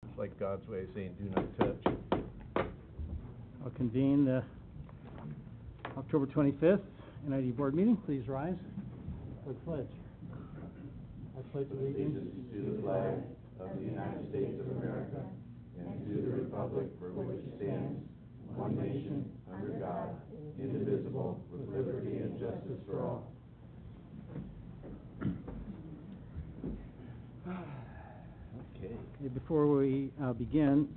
It's like God's way of saying, do not touch. I'll convene the October 25th NID board meeting. Please rise for the pledge. I pledge allegiance to the flag of the United States of America and to the republic for which it stands, one nation, under God, indivisible, with liberty and justice for all. Okay, before we begin,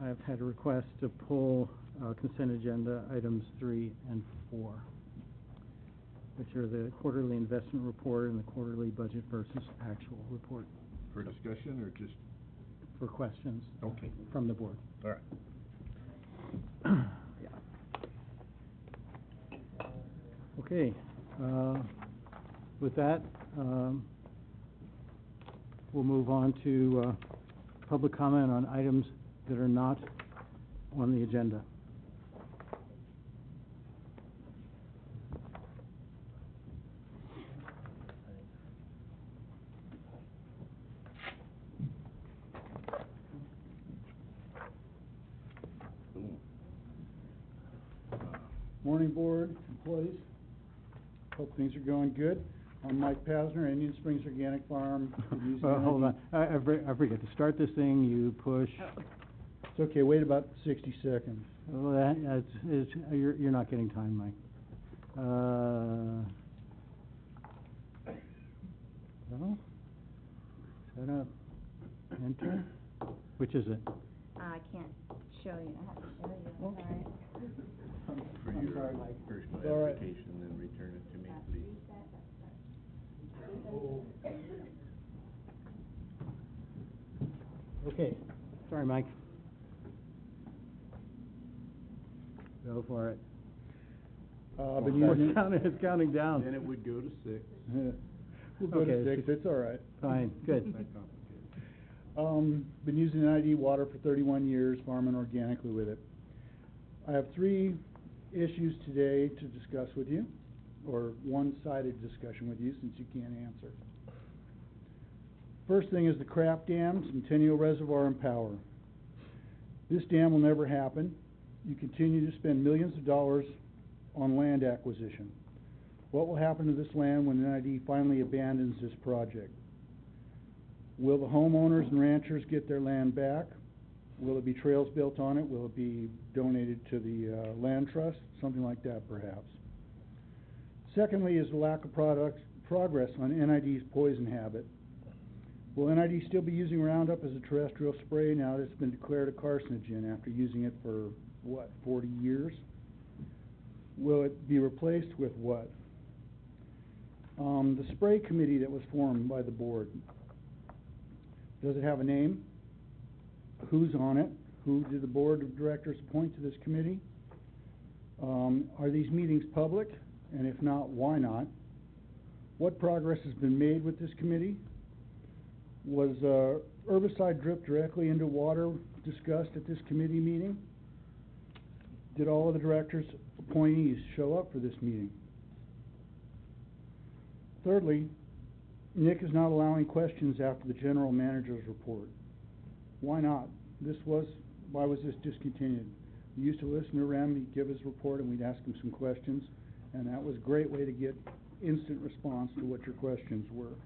I've had a request to pull consent agenda items 3 and 4, which are the quarterly investment report and the quarterly budget versus actual report. For discussion or just? For questions. Okay. From the board. All right. Yeah. Okay. With that, we'll move on to public comment on items that are not on the agenda. Morning, board, employees. Hope things are going good. I'm Mike Pasner, Indian Springs Organic Farm. Hold on. I forget. To start this thing, you push. It's okay. Wait about 60 seconds. Well, you're not getting time, Mike. Well, set up. Enter. Which is it? I can't show you. I have to show you. Okay. All right. For I'm your sorry, Mike. personal It's all right. application, then return it to me, please. Okay. Sorry, Mike. Go for it. It's counting down. Then it would go to 6. We'll go to Okay, 6. It's all right. Fine. Good. Not complicated. Been using NID water for 31 years, farming organically with it. I have 3 issues today to discuss with you, or one-sided discussion with you since you can't answer. First thing is the Crap Dam, Centennial Reservoir and Power. This dam will never happen. You continue to spend millions of dollars on land acquisition. What will happen to this land when NID finally abandons this project? Will the homeowners and ranchers get their land back? Will it be trails built on it? Will it be donated to the land trust? Something like that, perhaps. Secondly is the lack of progress on NID's poison habit. Will NID still be using Roundup as a terrestrial spray now that it's been declared a carcinogen after using it for, 40 years? Will it be replaced with what? The spray committee that was formed by the board, does it have a name? Who's on it? Who did the board of directors appoint to this committee? Are these meetings public? And if not, why not? What progress has been made with this committee? Was herbicide drip directly into water discussed at this committee meeting? Did all of the directors' appointees show up for this meeting? Thirdly, Nick is not allowing questions after the general manager's report. Why not? Why was this discontinued? We used to listen to Rem, he'd give his report, and we'd ask him some questions, and that was a great way to get instant response to what your questions were.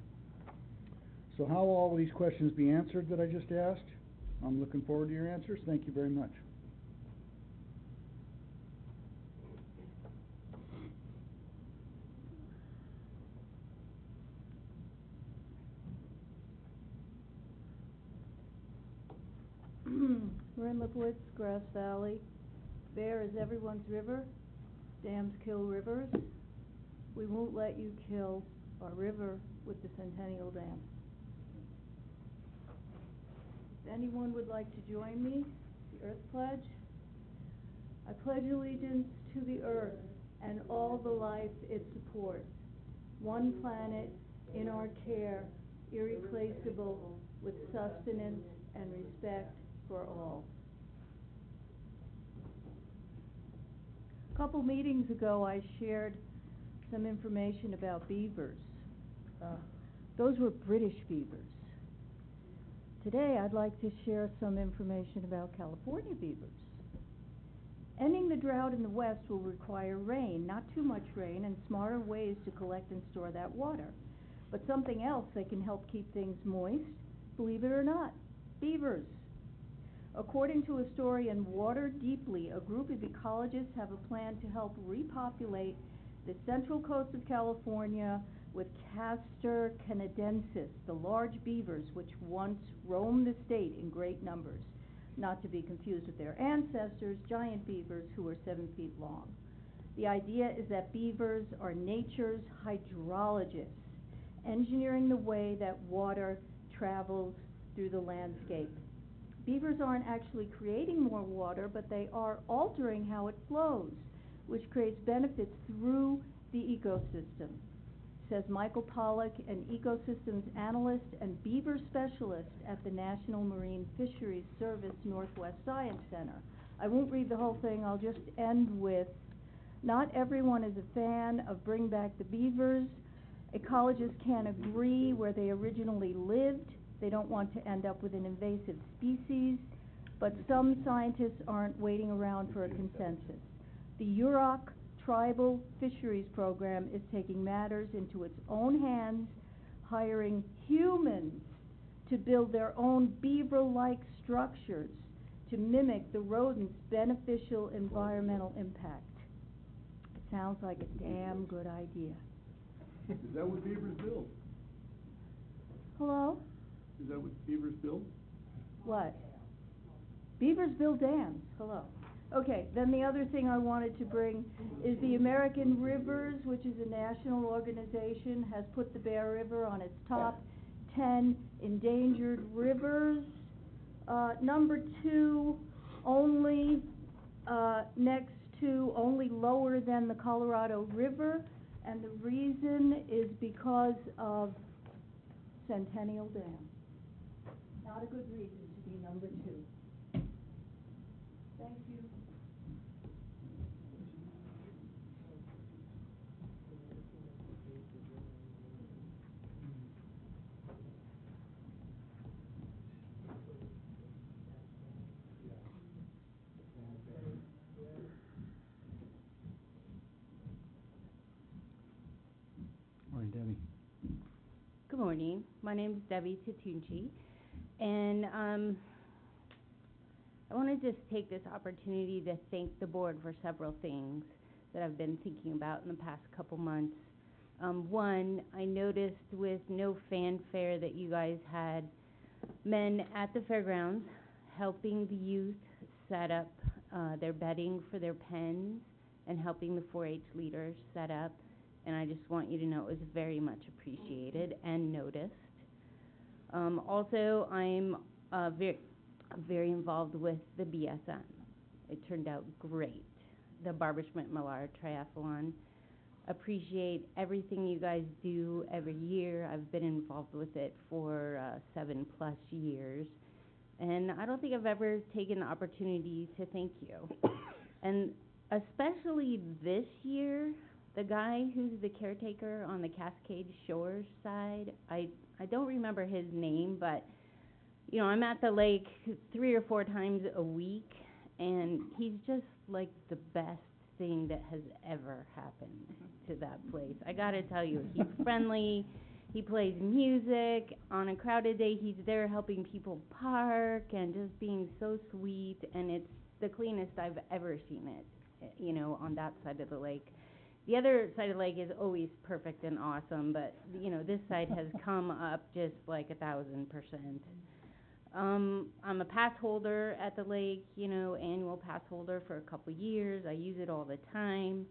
So how will all of these questions be answered that I just asked? I'm looking forward to your answers. Thank you very much. We're in the woods, Grass Valley. Bear is everyone's river. Dams kill rivers. We won't let you kill our river with the Centennial Dam. If anyone would like to join me, the Earth Pledge. I pledge allegiance to the earth and all the life it supports. One planet in our care, irreplaceable, with sustenance and respect for all. A couple meetings ago, I shared some information about beavers. Those were British beavers. Today, I'd like to share some information about California beavers. Ending the drought in the West will require rain, not too much rain, and smarter ways to collect and store that water. But something else that can help keep things moist, believe it or not, beavers. According to historian Water Deeply, a group of ecologists have a plan to help repopulate the central coast of California with Castor canadensis, the large beavers which once roamed the state in great numbers, not to be confused with their ancestors, giant beavers who were 7 feet long. The idea is that beavers are nature's hydrologists, engineering the way that water travels through the landscape. Beavers aren't actually creating more water, but they are altering how it flows, which creates benefits through the ecosystem, says Michael Pollack, an ecosystems analyst and beaver specialist at the National Marine Fisheries Service Northwest Science Center. I won't read the whole thing, I'll just end with, not everyone is a fan of Bring Back the Beavers. Ecologists can't agree where they originally lived. They don't want to end up with an invasive species, but some scientists aren't waiting around for a consensus. The Yurok Tribal Fisheries Program is taking matters into its own hands, hiring humans to build their own beaver-like structures to mimic the rodents' beneficial environmental impact. It sounds like a damn good idea. Is that what beavers build? Hello? Is that what beavers build? What? Beavers build dams. Hello. Okay, then the other thing I wanted to bring is the American Rivers, which is a national organization, has put the Bear River on its top 10 endangered rivers. Number 2, only next to, only lower than the Colorado River, and the reason is because of Centennial Dam. Not a good reason to be number 2. Thank you. Morning, Debbie. Good morning. My name is Debbie Tatunchi, and I want to just take this opportunity to thank the board for several things that I've been thinking about in the past couple months. One, I noticed with no fanfare that you guys had men at the fairgrounds helping the youth set up their bedding for their pens and helping the 4-H leaders set up. And I just want you to know it was very much appreciated and noticed. Also, I'm very involved with the BSN. It turned out great. The Barbara Schmidt-Millar Triathlon. Appreciate everything you guys do every year. I've been involved with it for 7+ years. And I don't think I've ever taken the opportunity to thank you. And especially this year, the guy who's the caretaker on the Cascade Shores side, I don't remember his name, but you know, I'm at the lake 3 or 4 times a week, and he's just like the best thing that has ever happened to that place. I gotta tell you, he's friendly, he plays music, on a crowded day he's there helping people park and just being so sweet, and it's the cleanest I've ever seen it, you know, on that side of the lake. The other side of the lake is always perfect and awesome, but, you know, this side has come up just like 1,000%. I'm a pass holder at the lake, you know, annual pass holder for a couple years. I use it all the time.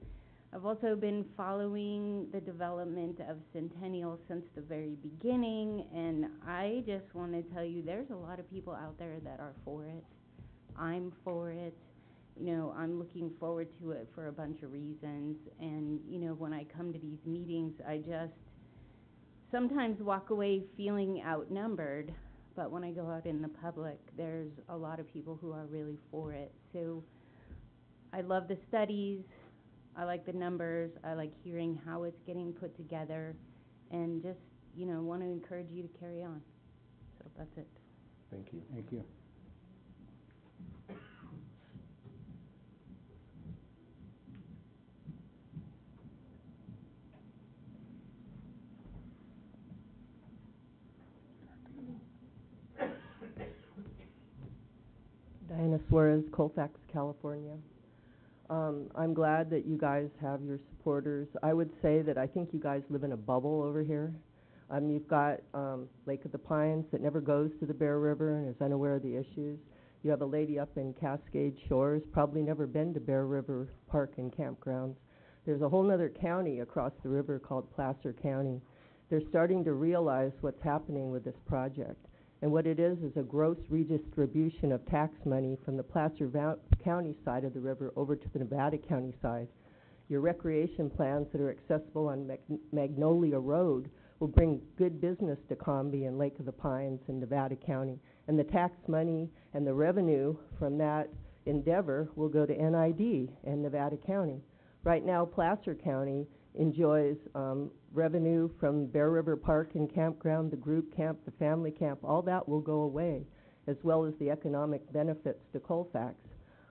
I've also been following the development of Centennial since the very beginning, and I just want to tell you there's a lot of people out there that are for it. I'm for it. You know, I'm looking forward to it for a bunch of reasons, and, you know, when I come to these meetings, I just sometimes walk away feeling outnumbered, but when I go out in the public, there's a lot of people who are really for it. So I love the studies, I like the numbers, I like hearing how it's getting put together, and just, you know, want to encourage you to carry on. So that's it. Thank you. Thank you. Diana Suarez, Colfax, California. I'm glad that you guys have your supporters. I would say that I think you guys live in a bubble over here. You've got Lake of the Pines that never goes to the Bear River and is unaware of the issues. You have a lady up in Cascade Shores, probably never been to Bear River Park and Campgrounds. There's a whole other county across the river called Placer County. They're starting to realize what's happening with this project. And what it is a gross redistribution of tax money from the Placer County side of the river over to the Nevada County side. Your recreation plans that are accessible on Magnolia Road will bring good business to Combi and Lake of the Pines and Nevada County. And the tax money and the revenue from that endeavor will go to NID and Nevada County. Right now, Placer County enjoys revenue from Bear River Park and Campground, the group camp, the family camp, all that will go away, as well as the economic benefits to Colfax.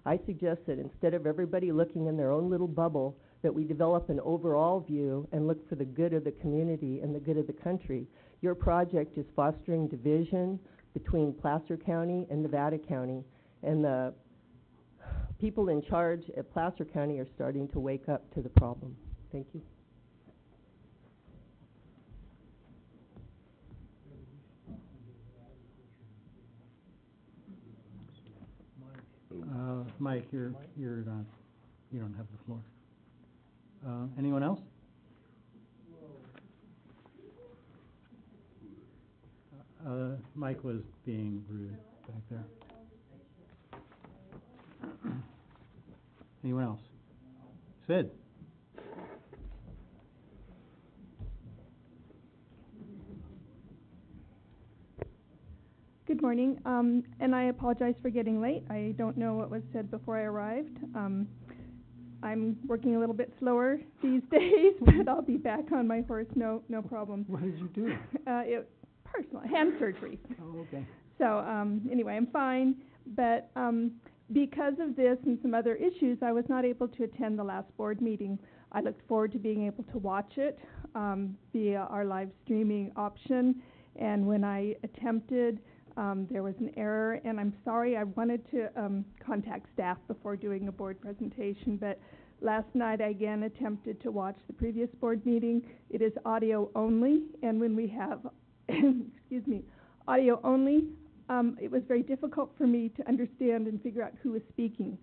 I suggest that instead of everybody looking in their own little bubble, that we develop an overall view and look for the good of the community and the good of the country. Your project is fostering division between Placer County and Nevada County, and the people in charge at Placer County are starting to wake up to the problem. Thank you. Mike, you're not, you don't have the floor. Anyone else? Mike was being rude back there. Anyone else? Sid? Good morning, and I apologize for getting late. I don't know what was said before I arrived. I'm working a little bit slower these days, but I'll be back on my horse, no problem. What did you do? Personal, hand surgery. Oh, okay. So anyway, I'm fine, but because of this and some other issues, I was not able to attend the last board meeting. I looked forward to being able to watch it via our live streaming option, and when I attempted, there was an error, and I'm sorry. I wanted to contact staff before doing a board presentation, but last night I again attempted to watch the previous board meeting. It is audio only, and when we have, excuse me, audio only, it was very difficult for me to understand and figure out who was speaking.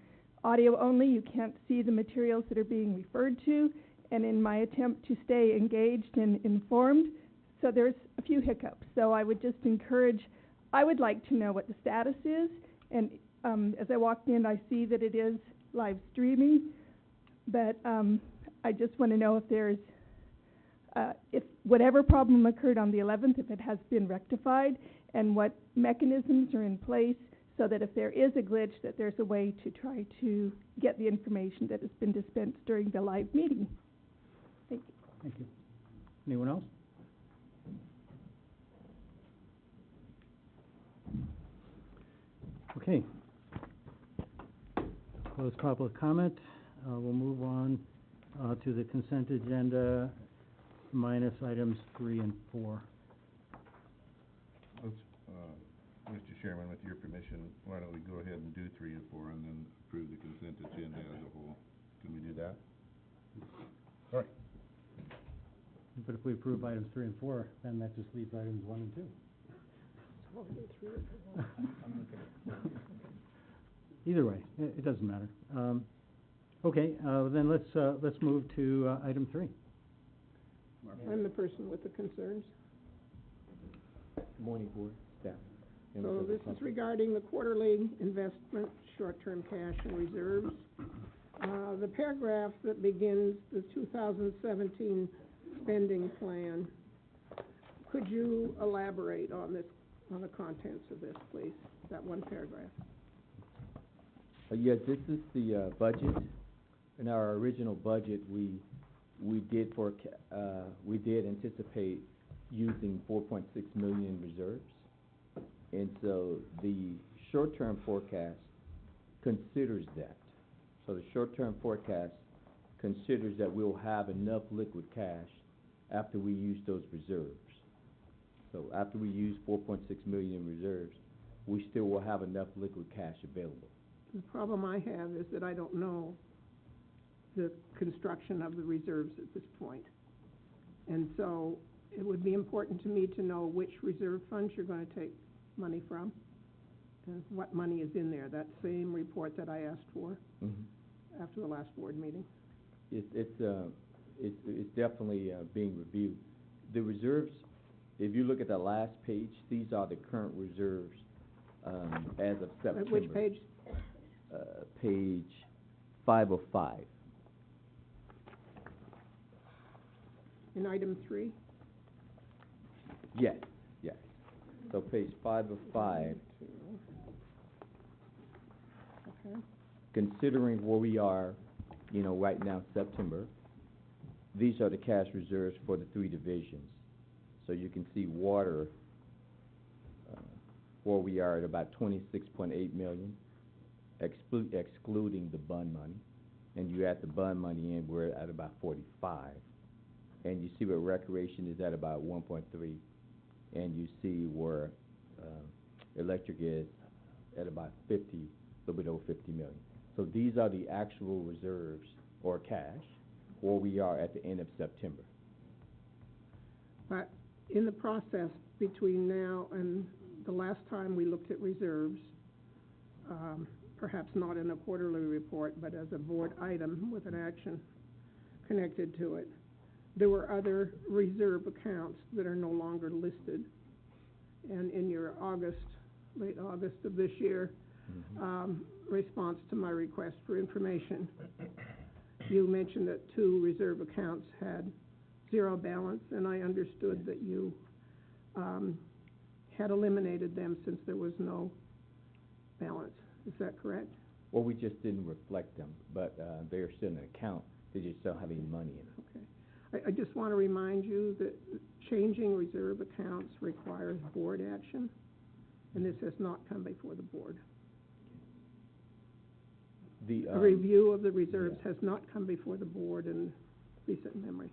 Audio only, you can't see the materials that are being referred to, and in my attempt to stay engaged and informed, so there's a few hiccups. So I would just encourage, I would like to know what the status is, and as I walked in, I see that it is live streaming, but I just want to know if there's, if whatever problem occurred on the 11th, if it has been rectified, and what mechanisms are in place so that if there is a glitch, that there's a way to try to get the information that has been dispensed during the live meeting. Thank you. Thank you. Anyone else? Okay. Close public comment. We'll move on to the consent agenda minus items 3 and 4. Let's, Mr. Chairman, with your permission, why don't we go ahead and do 3 and 4 and then approve the consent agenda as a whole? Can we do that? All right. But if we approve items 3 and 4, then that just leaves items 1 and 2. Either way, it doesn't matter. Okay, then let's move to item 3. I'm the person with the concerns. Good morning, board, staff. So this is regarding the quarterly investment, short-term cash and reserves. The paragraph that begins the 2017 spending plan, could you elaborate on this, on the contents of this, please? That one paragraph. Yes, this is the budget. In our original budget, we did anticipate using 4.6 million reserves, And so the short-term forecast considers that. So the short-term forecast considers that we'll have enough liquid cash after we use those reserves. So after we use 4.6 million in reserves, we still will have enough liquid cash available. The problem I have is that I don't know the construction of the reserves at this point. And so it would be important to me to know which reserve funds you're going to take money from and what money is in there. That same report that I asked for after the last board meeting. It's definitely being reviewed. The reserves, if you look at the last page, these are the current reserves as of September. At which page? Page 505. In item 3? Yes, yes. So page 505, Okay. considering where we are, right now, September, these are the cash reserves for the 3 divisions. So you can see water, where we are at about 26.8 million, excluding the bond money. And you add the bond money in, we're at about 45. And you see where recreation is at about 1.3. And you see where electric is at about 50, a little bit over 50 million. So these are the actual reserves or cash where we are at the end of September. But in the process between now and the last time we looked at reserves, perhaps not in a quarterly report, but as a board item with an action connected to it, there were other reserve accounts that are no longer listed. And in your late August of this year, response to my request for information, you mentioned that 2 reserve accounts had 0 balance, and I understood that you had eliminated them since there was no balance. Is that correct? Well, we just didn't reflect them, but they're still in an account. They just don't have any money in it. Okay. I just want to remind you that changing reserve accounts requires board action, and this has not come before the board. A review of the reserves has not come before the board in recent memory.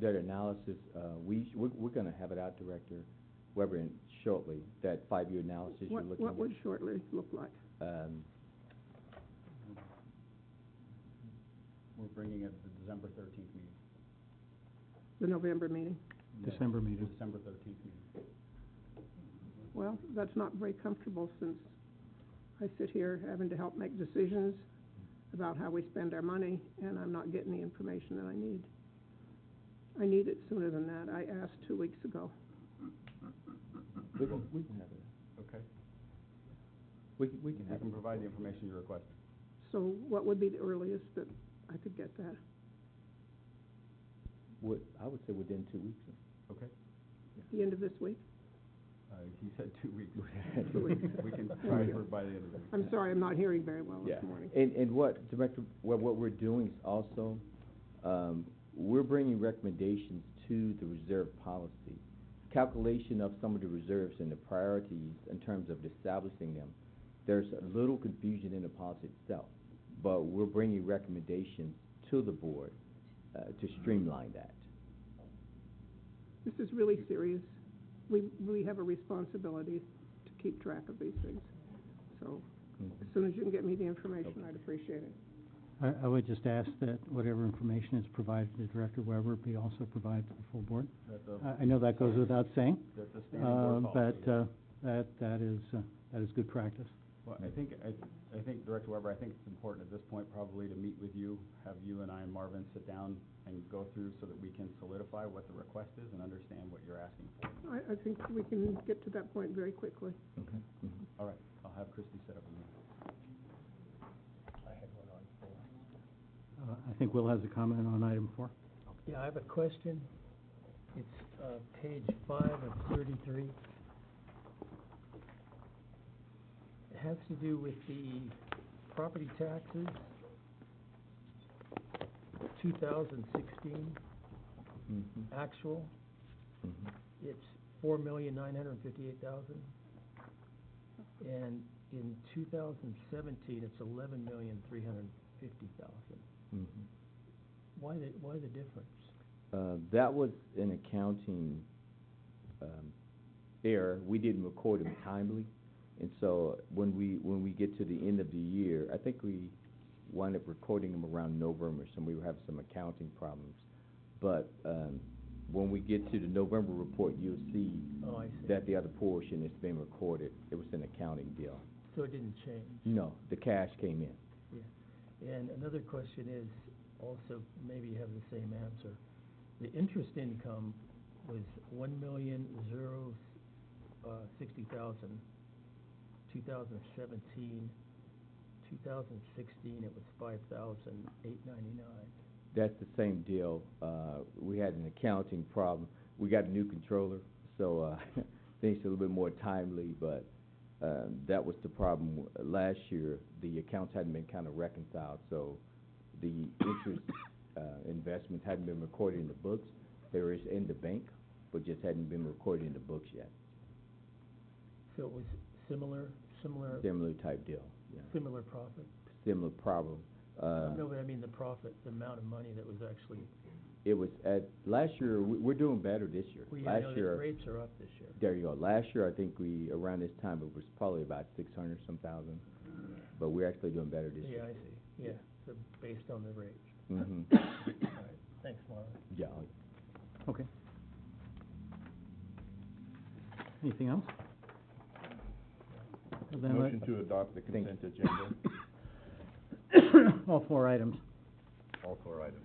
That analysis, we're going to have it out, Director Weber, shortly, that 5-year analysis you're looking at. What would shortly look like? We're bringing it to the December 13th meeting. The November meeting? December meeting. The December 13th meeting. Well, that's not very comfortable since I sit here having to help make decisions about how we spend our money, and I'm not getting the information that I need. I need it sooner than that. I asked 2 weeks ago. We can have it. Okay. We can I have can it. provide the information you requested. So what would be the earliest that I could get that? I would say within 2 weeks. Okay. The end of this week? He said 2 weeks. 2 weeks. We can try for it by the end of the week. I'm sorry, I'm not hearing very well this morning. And what, Director, what we're doing is also, we're bringing recommendations to the reserve policy. Calculation of some of the reserves and the priorities in terms of establishing them. There's a little confusion in the policy itself, but we're bringing recommendations to the board to streamline that. This is really serious. We have a responsibility to keep track of these things. So as soon as you can get me the information, I'd appreciate it. I would just ask that whatever information is provided to Director Weber be also provided to the full board. I know that goes without saying, That's a standing board policy. but that is good practice. Well, I think, Director Weber, I think it's important at this point probably to meet with you, have you and I and Marvin sit down and go through so that we can solidify what the request is and understand what you're asking for. I think we can get to that point very quickly. Okay. All right, I'll have Christie set up a meeting. I think Will has a comment on item 4. Yeah, I have a question. It's page 5 of 33. It has to do with the property taxes, 2016 actual. It's $4,958,000. And in 2017, it's $11,350,000. Mhm. Why the difference? That was an accounting error. We didn't record them timely, and so when we get to the end of the year, I think we wind up recording them around November, so we were having some accounting problems. But when we get to the November report, you'll see that the other portion has been recorded. It was an accounting deal. So it didn't change? No, the cash came in. Yeah. And another question is, also, maybe you have the same answer. The interest income was $1,060,000, 2017. 2016, it was $5,899. That's the same deal. We had an accounting problem. We got a new controller, so things are a little bit more timely, but that was the problem. Last year, the accounts hadn't been kind of reconciled, so the interest investments hadn't been recorded in the books. They were in the bank, but just hadn't been recorded in the books yet. So it was similar type deal, yeah. Similar profit? Similar problem. No, but I mean the profit, the amount of money that was actually... It was last year, we're doing better this year. Well, yeah, I know the rates are up this year. There you go. Last year, I think around this time, it was probably about 600-some thousand, but we're actually doing better this year. Yeah, I see. Yeah, so based on the rates. Mm-hmm. All right, thanks, Marvin. Yeah. Okay. Anything else? Motion to adopt the consent agenda. All 4 items. All 4 items.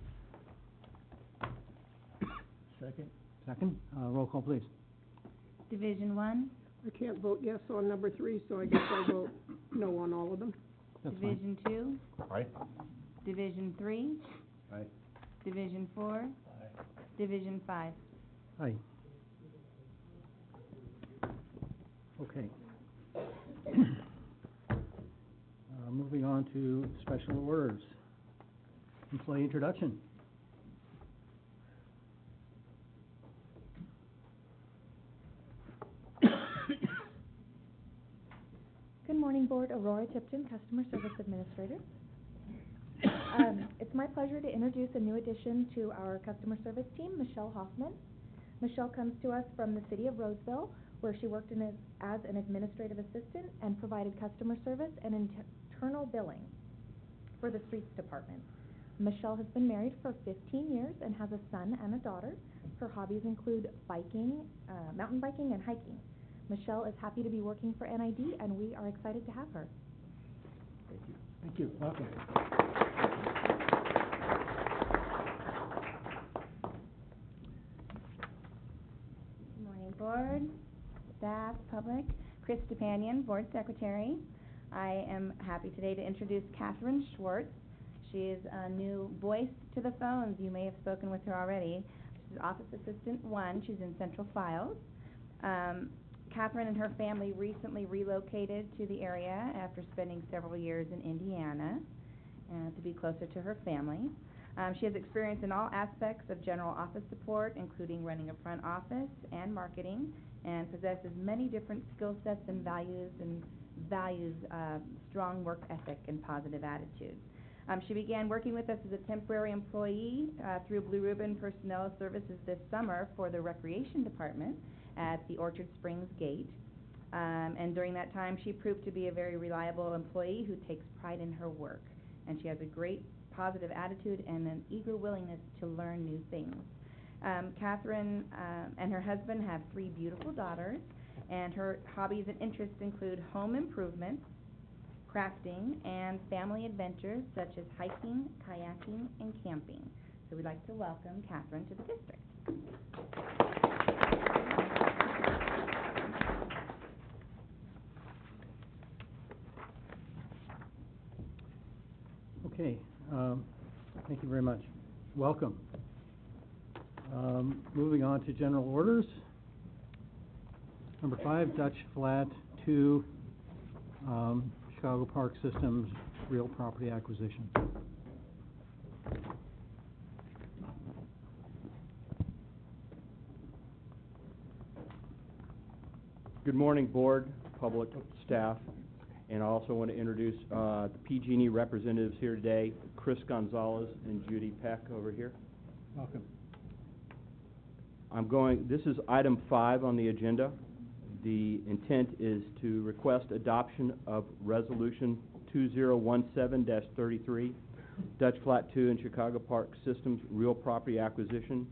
Second? Second, roll call, please. Division 1, I can't vote yes on number 3, so I guess I vote no on all of them. That's fine. Division 2, Aye. Division 3, Aye. Division 4, Aye. Division 5. Aye. Okay. Moving on to special orders. Employee introduction. Good morning, Board. Aurora Tipton, Customer Service Administrator. It's my pleasure to introduce a new addition to our customer service team, Michelle Hoffman. Michelle comes to us from the city of Roseville, where she worked as an administrative assistant and provided customer service and internal billing for the streets department. Michelle has been married for 15 years and has a son and a daughter. Her hobbies include biking, mountain biking, and hiking. Michelle is happy to be working for NID, and we are excited to have her. Thank you. Thank you. Welcome. Good morning, Board, staff, public. Chris Stepanian, Board Secretary. I am happy today to introduce Catherine Schwartz. She is a new voice to the phones. You may have spoken with her already. She's Office Assistant 1. She's in Central Files. Catherine and her family recently relocated to the area after spending several years in Indiana to be closer to her family. She has experience in all aspects of general office support, including running a front office and marketing, and possesses many different skill sets and values strong work ethic and positive attitude. She began working with us as a temporary employee through Blue Ribbon Personnel Services this summer for the Recreation Department at the Orchard Springs Gate. And during that time, she proved to be a very reliable employee who takes pride in her work. And she has a great positive attitude and an eager willingness to learn new things. Catherine and her husband have 3 beautiful daughters, and her hobbies and interests include home improvement, crafting, and family adventures such as hiking, kayaking, and camping. So we'd like to welcome Catherine to the district. Okay, thank you very much. Welcome. Moving on to general orders. Number 5, Dutch Flat 2, Chicago Park Systems, real property acquisition. Good morning, board, public, staff, and I also want to introduce the PG&E representatives here today, Chris Gonzalez and Judy Peck over here. Welcome. This is item 5 on the agenda. The intent is to request adoption of Resolution 2017-33, Dutch Flat 2 and Chicago Park Systems Real Property Acquisition,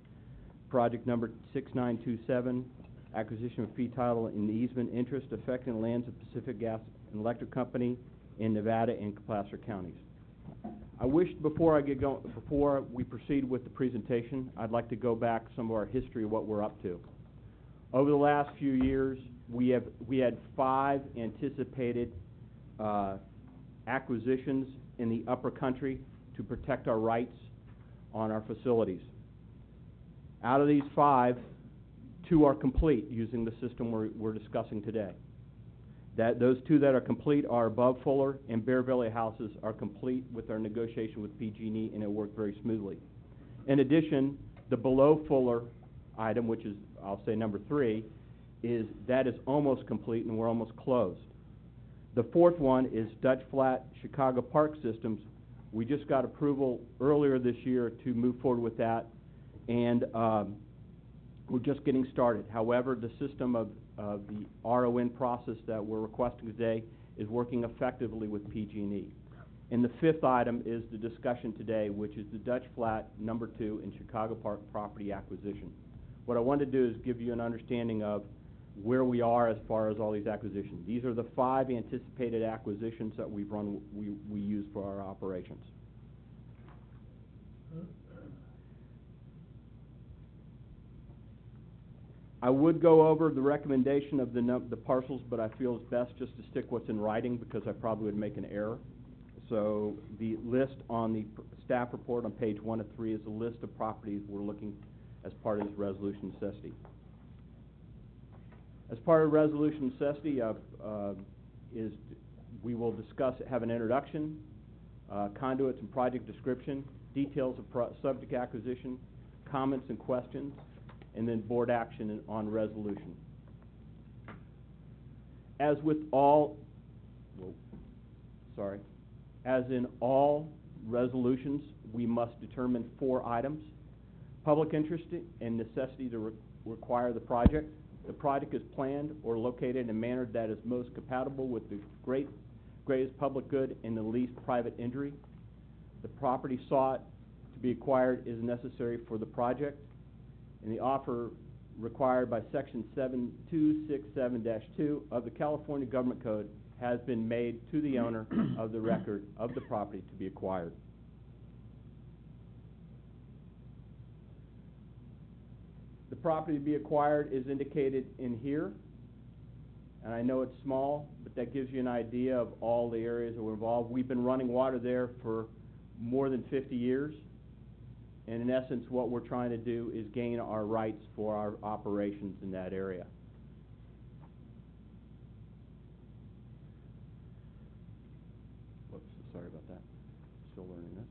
project number 6927, acquisition of fee title and easement interest affecting lands of Pacific Gas and Electric Company in Nevada and Placer counties. I wish before we proceed with the presentation, I'd like to go back some of our history of what we're up to. Over the last few years, we had 5 anticipated acquisitions in the upper country to protect our rights on our facilities. Out of these 5, 2 are complete using the system we're discussing today. Those 2 that are complete are above Fuller and Bear Valley houses are complete with our negotiation with PG&E, and it worked very smoothly. In addition, the below Fuller item, which is, I'll say, number 3, is almost complete and we're almost closed. The 4th one is Dutch Flat Chicago Park Systems. We just got approval earlier this year to move forward with that, and we're just getting started. However, the system of the RON process that we're requesting today is working effectively with PG&E. And the 5th item is the discussion today, which is the Dutch Flat number 2 and Chicago Park property acquisition. What I want to do is give you an understanding of where we are as far as all these acquisitions. These are the 5 anticipated acquisitions that we use for our operations. I would go over the recommendation of the parcels, but I feel it's best just to stick what's in writing because I probably would make an error. So the list on the staff report on page 1 of 3 is a list of properties we're looking as part of this resolution necessity. As part of resolution necessity we will have an introduction, conduits and project description, details of subject acquisition, comments and questions, and then board action on resolution. As in all resolutions, we must determine 4 items: public interest and necessity to require the project. The project is planned or located in a manner that is most compatible with the greatest public good and the least private injury. The property sought to be acquired is necessary for the project, and the offer required by Section 7267-2 of the California Government Code has been made to the owner of the record of the property to be acquired. The property to be acquired is indicated in here, and I know it's small, but that gives you an idea of all the areas that were involved. We've been running water there for more than 50 years, and in essence what we're trying to do is gain our rights for our operations in that area. Whoops, sorry about that. Still learning this.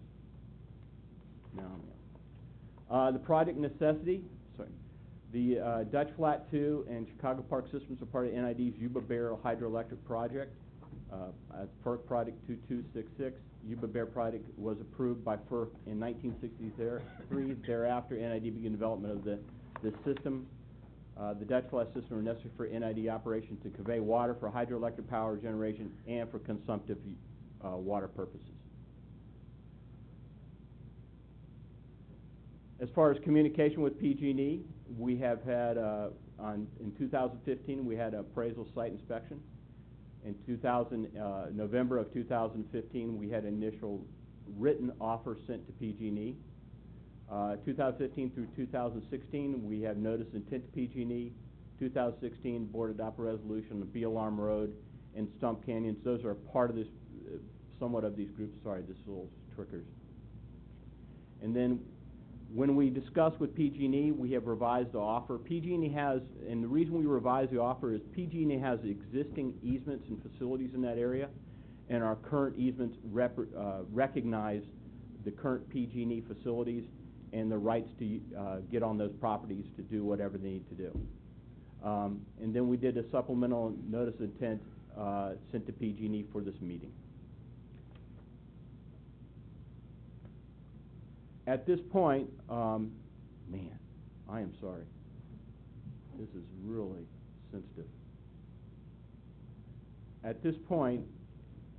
No. The project necessity, the Dutch Flat 2 and Chicago Park Systems are part of NID's Yuba Bear hydroelectric project. FERC Project 2266. Yuba Bear project was approved by FERC in 1963. Thereafter, NID began development of the system. The Dutch Flat system are necessary for NID operations to convey water for hydroelectric power generation and for consumptive water purposes. As far as communication with PG&E, we have had, in 2015, we had an appraisal site inspection. In November of 2015, we had initial written offer sent to PG&E. 2015 through 2016, we have notice intent to PG&E. 2016, board adopt a resolution on Bee Alarm Road and Stump Canyons. Those are part of this, somewhat of these groups. Sorry, this little triggers. And then when we discuss with PG&E, we have revised the offer. PG&E has, and the reason we revised the offer is PG&E has existing easements and facilities in that area, and our current easements recognize the current PG&E facilities and the rights to get on those properties to do whatever they need to do. And then we did a supplemental notice of intent sent to PG&E for this meeting. At this point, man, I am sorry. This is really sensitive. At this point,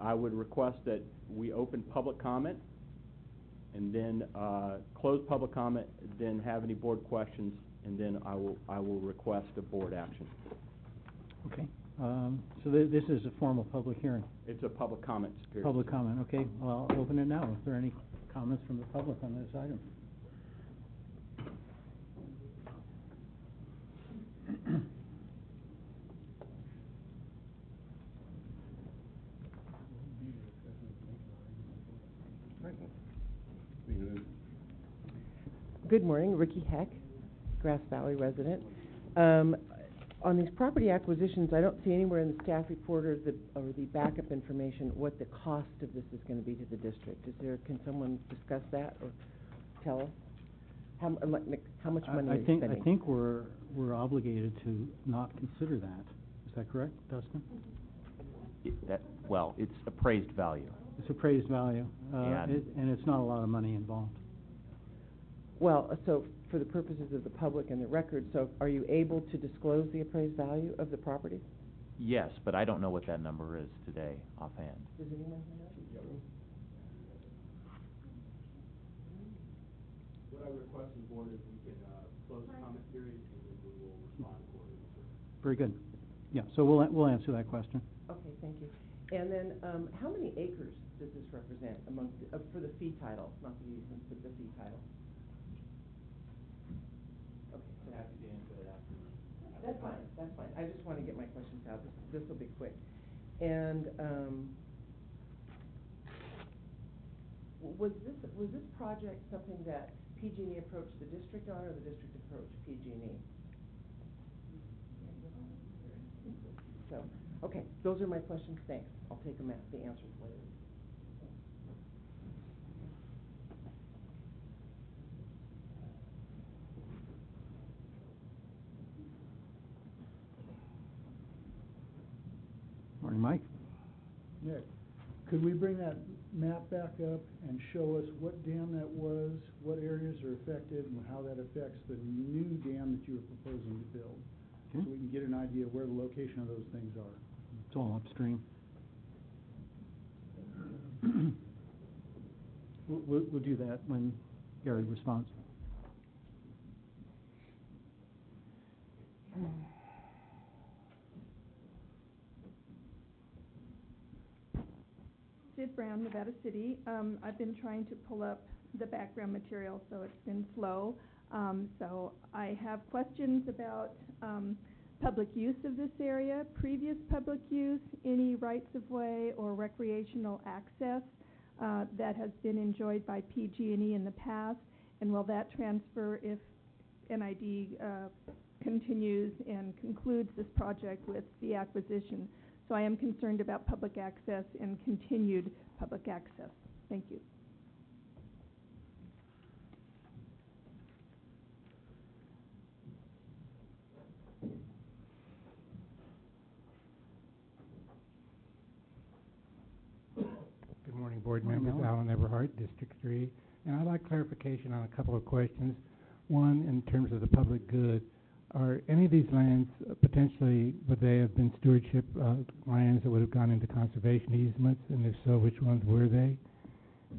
I would request that we open public comment and then close public comment, then have any board questions, and then I will request a board action. Okay. So this is a formal public hearing? It's a public comment period. Public comment, okay. Well, I'll open it now. Is there any comments from the public on this item? Good morning, Ricky Heck, Grass Valley resident. On these property acquisitions, I don't see anywhere in the staff report or the backup information what the cost of this is going to be to the district. Can someone discuss that or tell us how much money are you spending? I think we're obligated to not consider that. Is that correct, Dustin? Well, it's appraised value. It's appraised value, and it's not a lot of money involved. Well, so for the purposes of the public and the record, so are you able to disclose the appraised value of the property? Yes, but I don't know what that number is today offhand. Does anyone know? What I request of the board is we can close the comment period and then we will respond accordingly. Very good. Yeah, so we'll answer that question. Okay, thank you. And then how many acres does this represent amongst for the fee title, not the easement, but the fee title? Okay, so happy to answer that after. That's fine. That's fine. I just want to get my questions out. This will be quick. And was this project something that PG&E approached the district on, or the district approached PG&E? So, okay, those are my questions. Thanks. I'll take them the answers later. Morning, Mike. Nick, could we bring that map back up and show us what dam that was, what areas are affected, and how that affects the new dam that you were proposing to build? So we can get an idea of where the location of those things are. It's all upstream. We'll do that when Gary responds. Sid Brown, Nevada City. I've been trying to pull up the background material, so it's been slow. So I have questions about public use of this area, previous public use, any rights-of-way or recreational access that has been enjoyed by PG&E in the past, and will that transfer if NID continues and concludes this project with the acquisition? So I am concerned about public access and continued public access. Thank you. Good morning, board members. Alan Everhart, District 3. And I'd like clarification on a couple of questions. One, in terms of the public good, are any of these lands potentially, would they have been stewardship lands that would have gone into conservation easements? And if so, which ones were they?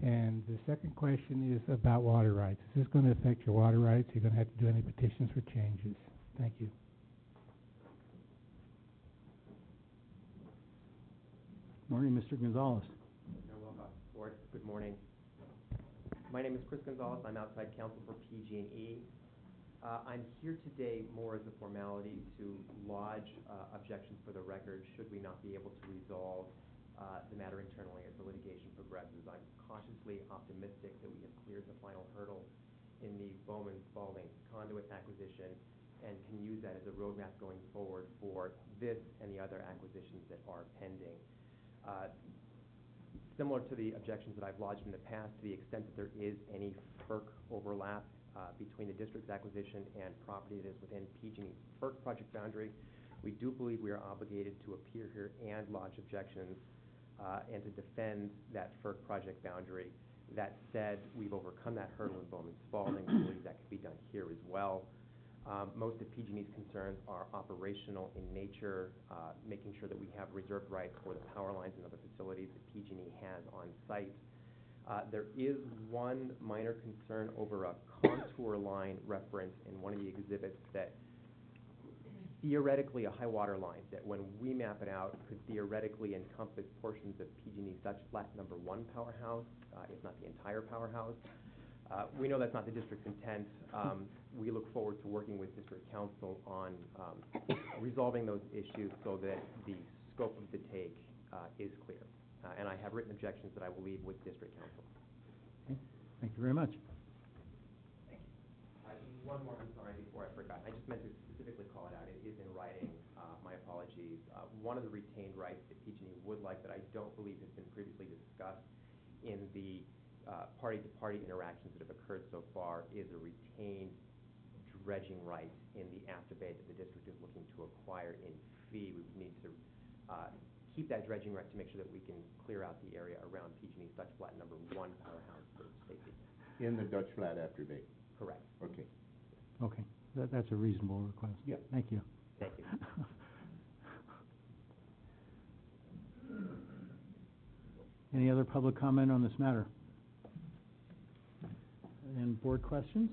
And the second question is about water rights. Is this going to affect your water rights? You're going to have to do any petitions for changes? Thank you. Morning, Mr. Gonzalez. Board, good morning. My name is Chris Gonzalez. I'm outside counsel for PG&E. I'm here today more as a formality to lodge objections for the record should we not be able to resolve the matter internally as the litigation progresses. I'm cautiously optimistic that we have cleared the final hurdle in the Bowman-Spalding conduit acquisition and can use that as a roadmap going forward for this and the other acquisitions that are pending. Similar to the objections that I've lodged in the past, to the extent that there is any FERC overlap between the district's acquisition and property that is within PG&E's FERC project boundary. We do believe we are obligated to appear here and lodge objections and to defend that FERC project boundary. That said, we've overcome that hurdle in Bowman Spalding. We believe that can be done here as well. Most of PG&E's concerns are operational in nature, making sure that we have reserved rights for the power lines and other facilities that PG&E has on site. There is one minor concern over a contour line reference in one of the exhibits that theoretically a high water line that when we map it out could theoretically encompass portions of PG&E's Dutch Flat number 1 powerhouse, if not the entire powerhouse. We know that's not the district's intent. We look forward to working with district council on resolving those issues so that the scope of the take is clear. And I have written objections that I will leave with district council. Okay. Thank you very much. One more, I'm sorry, before I forgot. I just meant to specifically call it out. It is in writing. My apologies. One of the retained rights that PG&E would like that I don't believe has been previously discussed in the party-to-party interactions that have occurred so far is a retained dredging right in the afterbay that the district is looking to acquire in fee. We would need to keep that dredging right to make sure that we can clear out the area around PG&E's Dutch Flat number 1 powerhouse for safety. In the Dutch Flat afterbay? Correct. Okay. Okay, that's a reasonable request. Yeah. Thank you. Thank you. Any other public comment on this matter? And board questions?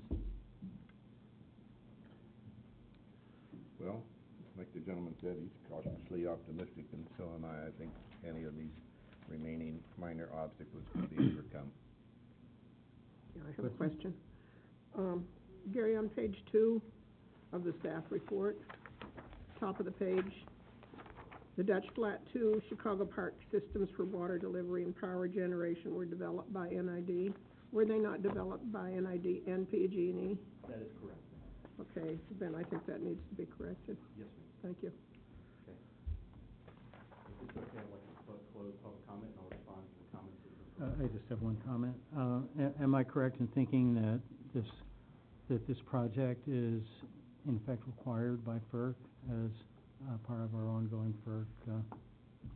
Well, like the gentleman said, he's cautiously optimistic, and so am I. I think any of these remaining minor obstacles can be overcome. Yeah, I have a question. Gary, on page 2 of the staff report, top of the page, the Dutch Flat 2 Chicago Park systems for water delivery and power generation were developed by NID. Were they not developed by NID and PG&E? That is correct. Okay, then I think that needs to be corrected. Yes, ma'am. Thank you. Okay. If it's okay, I'd like to close public comment, and I'll respond to the comments. I just have one comment. Am I correct in thinking that this project is in fact required by FERC as part of our ongoing FERC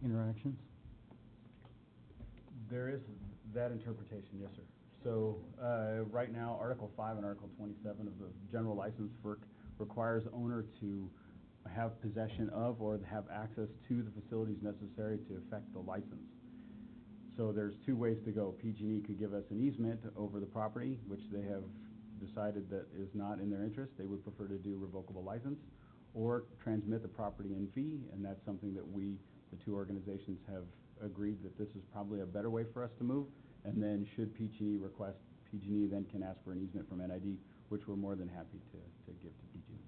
interactions? There is that interpretation, yes, sir. So right now, Article 5 and Article 27 of the General License FERC requires owner to have possession of or have access to the facilities necessary to effect the license. So there's two ways to go. PG&E could give us an easement over the property, which they have decided that is not in their interest. They would prefer to do revocable license or transmit the property in fee, and that's something that we, the two organizations, have agreed that this is probably a better way for us to move. And then should PG&E request, PG&E then can ask for an easement from NID, which we're more than happy to give to PG&E.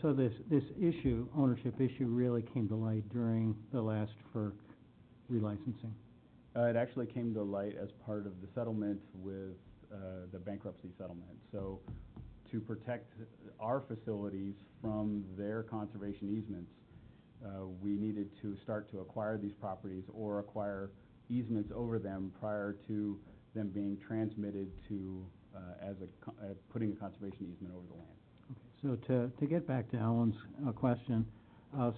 So this issue, ownership issue, really came to light during the last FERC relicensing? It actually came to light as part of the settlement with the bankruptcy settlement. So to protect our facilities from their conservation easements, we needed to start to acquire these properties or acquire easements over them prior to them being transmitted to putting a conservation easement over the land. Okay. So to get back to Alan's question,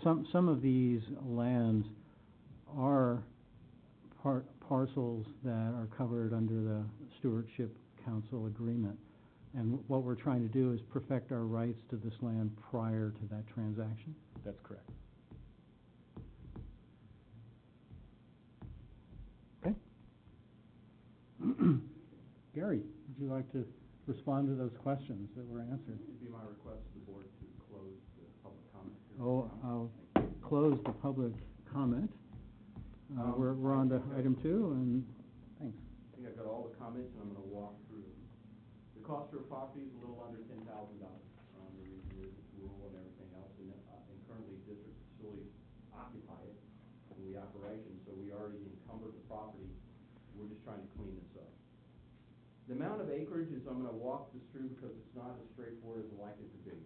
some of these lands are parcels that are covered under the Stewardship Council agreement. And what we're trying to do is perfect our rights to this land prior to that transaction? That's correct. Okay. Gary, would you like to respond to those questions that were answered? It would be my request to the board to close the public comment period. Oh, I'll close the public comment. We're on to item 2, and thanks. I think I've got all the comments, and I'm going to walk through them. The cost for a property is a little under $10,000. The reason is it's rural and everything else, and currently district facilities occupy it in the operation, so we already encumbered the property. We're just trying to clean this up. The amount of acreage is I'm going to walk this through because it's not as straightforward as I'd like it to be.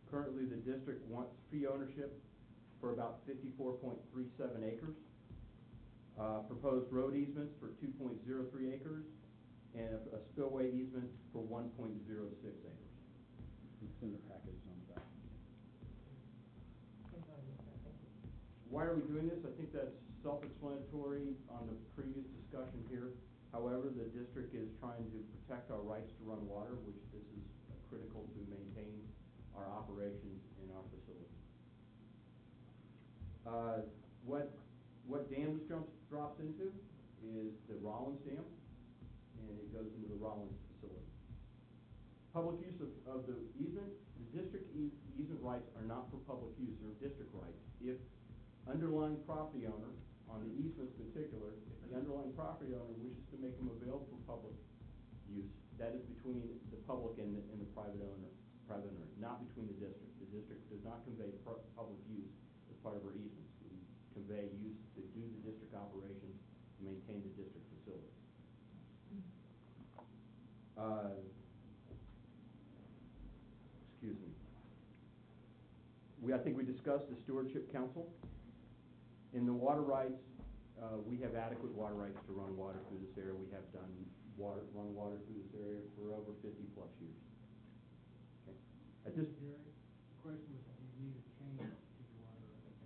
Currently, the district wants fee ownership for about 54.37 acres. Proposed road easements for 2.03 acres, and a spillway easement for 1.06 acres. It's in the package on the back. Why are we doing this? I think that's self-explanatory on the previous discussion here. However, the district is trying to protect our rights to run water, which this is critical to maintain our operations in our facility. What dam this drops into is the Rollins Dam, and it goes into the Rollins facility. Public use of the easement, the district easement rights are not for public use, they're district rights. If underlying property owner, on the easements in particular, if the underlying property owner wishes to make them available for public use, that is between the public and the private owner, not between the district. The district does not convey public use as part of our easements. We convey use to do the district operations to maintain the district facilities. Excuse me. I think we discussed the Stewardship Council. In the water rights, we have adequate water rights to run water through this area. We have run water through this area for over 50 plus years. Okay. At this question was, do you need a change to the water rights?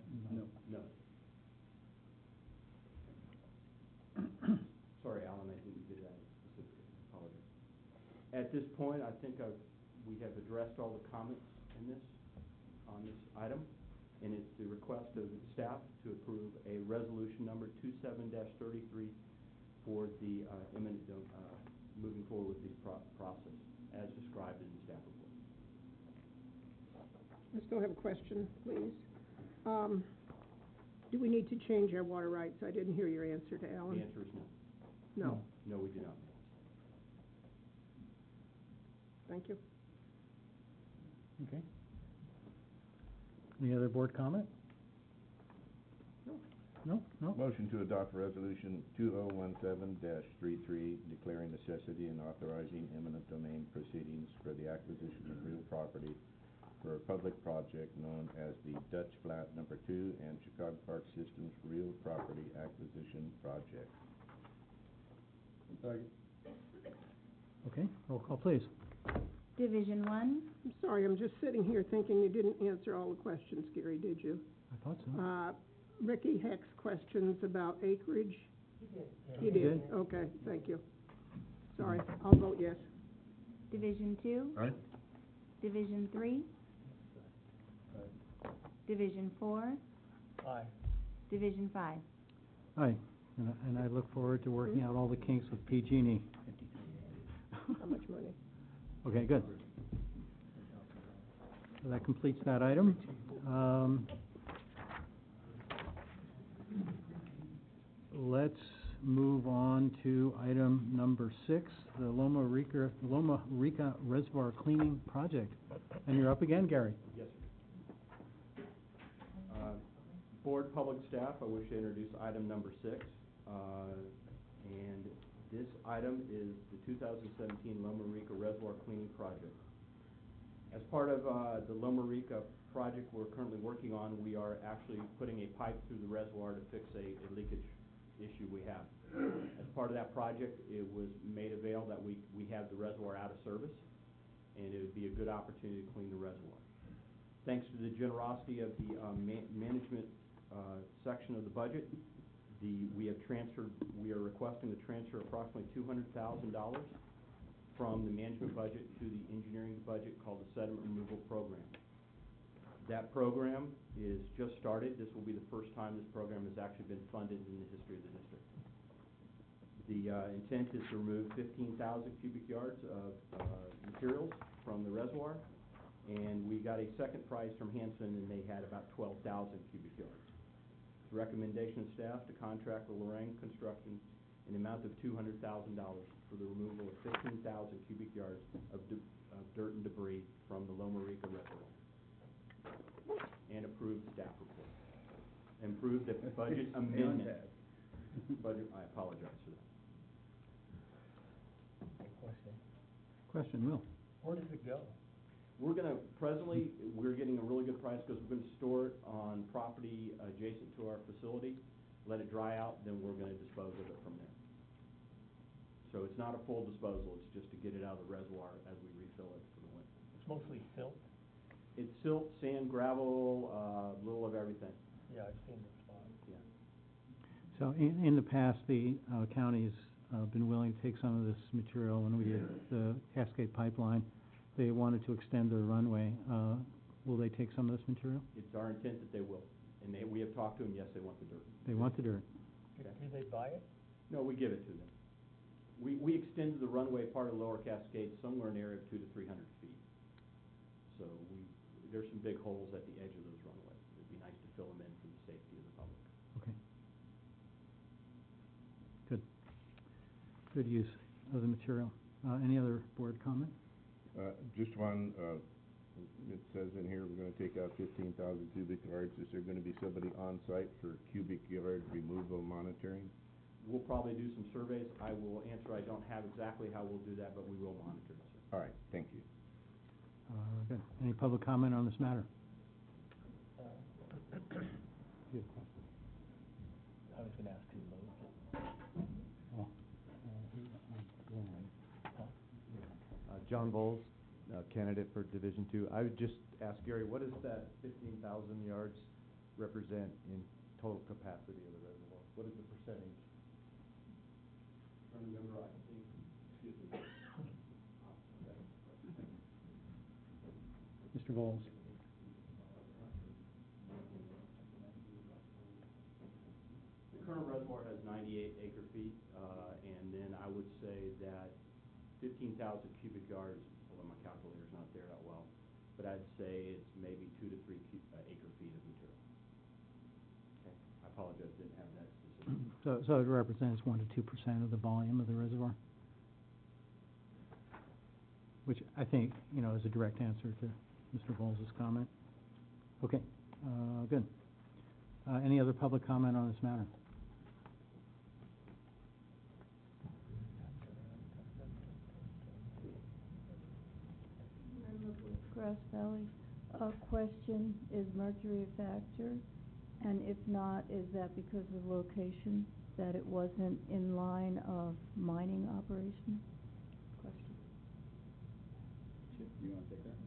No. Sorry, Alan, I didn't get that specifically. I apologize. At this point, I think we have addressed all the comments on this item. And it's the request of the staff to approve a resolution number 27-33 for the imminent moving forward with this process as described in the staff report. I still have a question, please. Do we need to change our water rights? I didn't hear your answer to Alan. The answer is no. No. No, we do not. Thank you. Okay. Any other board comment? No? Motion to adopt resolution 2017-33, declaring necessity and authorizing eminent domain proceedings for the acquisition of real property for a public project known as the Dutch Flat No. 2 and Chicago Park Systems Real Property Acquisition Project. Okay, roll call please. Division 1. I'm sorry, I'm just sitting here thinking you didn't answer all the questions, Gary, did you? I thought so. Ricky Heck's questions about acreage? He did. He did. Okay, thank you. Sorry, I'll vote yes. Division 2. Aye. Division 3. Division 4. Aye. Division 5. Aye, and I look forward to working out all the kinks with PG&E. How much money? Okay, good. So that completes that item. Let's move on to item number 6, the Loma Rica Reservoir Cleaning Project. And you're up again, Gary. Yes, sir. Board, public staff, I wish to introduce item number 6. And this item is the 2017 Loma Rica Reservoir Cleaning Project. As part of the Loma Rica project we're currently working on, we are actually putting a pipe through the reservoir to fix a leakage issue we have. As part of that project, it was made available that we have the reservoir out of service, and it would be a good opportunity to clean the reservoir. Thanks to the generosity of the management section of the budget, we are requesting to transfer approximately $200,000 from the management budget to the engineering budget called the Sediment Removal Program. That program is just started. This will be the first time this program has actually been funded in the history of the district. The intent is to remove 15,000 cubic yards of materials from the reservoir, and we got a second price from Hanson, and they had about 12,000 cubic yards. The recommendation of staff to contract with Lorraine Construction in the amount of $200,000 for the removal of 15,000 cubic yards of dirt and debris from the Loma Rica Reservoir. And approve the staff report. Approve the budget amendment. Budget, I apologize for that. Question, Will. Where does it go? We're getting a really good price because we're going to store it on property adjacent to our facility, let it dry out, then we're going to dispose of it from there. So it's not a full disposal, it's just to get it out of the reservoir as we refill it for the winter. It's mostly silt? It's silt, sand, gravel, a little of everything. Yeah, I've seen the spots. Yeah. So in the past, the county's been willing to take some of this material. When we did the Cascade Pipeline, they wanted to extend their runway. Will they take some of this material? It's our intent that they will. And we have talked to them, yes, they want the dirt. They want the dirt. Do they buy it? No, we give it to them. We extended the runway part of Lower Cascade somewhere in the area of 200 to 300 feet. So there's some big holes at the edge of those runways. It'd be nice to fill them in for the safety of the public. Okay. Good. Good use of the material. Any other board comment? Just one, it says in here, we're gonna take out 15,000 cubic yards. Is there gonna be somebody on site for cubic yard removal monitoring? We'll probably do some surveys. I will answer, I don't have exactly how we'll do that, but we will monitor it, sir. All right, thank you. Good. Any public comment on this matter? I was gonna ask who moved it. John Bowles, candidate for Division II. I would just ask Gary, what does that 15,000 yards represent in total capacity of the reservoir? What is the percentage? I remember, I think, excuse me. Mr. Bowles. The current reservoir has 98 acre feet, and then I would say that 15,000 cubic yards, although my calculator's not there that well, but I'd say it's maybe 2 to 3 acre feet of material. Okay. I apologize, didn't have that specific. So it represents 1 to 2% of the volume of the reservoir? Which I think, is a direct answer to Mr. Bowles' comment. Okay, good. Any other public comment on this matter? Grass Valley, question, is mercury a factor? And if not, is that because of location, that it wasn't in line of mining operation? Question. Chip, you want to take that?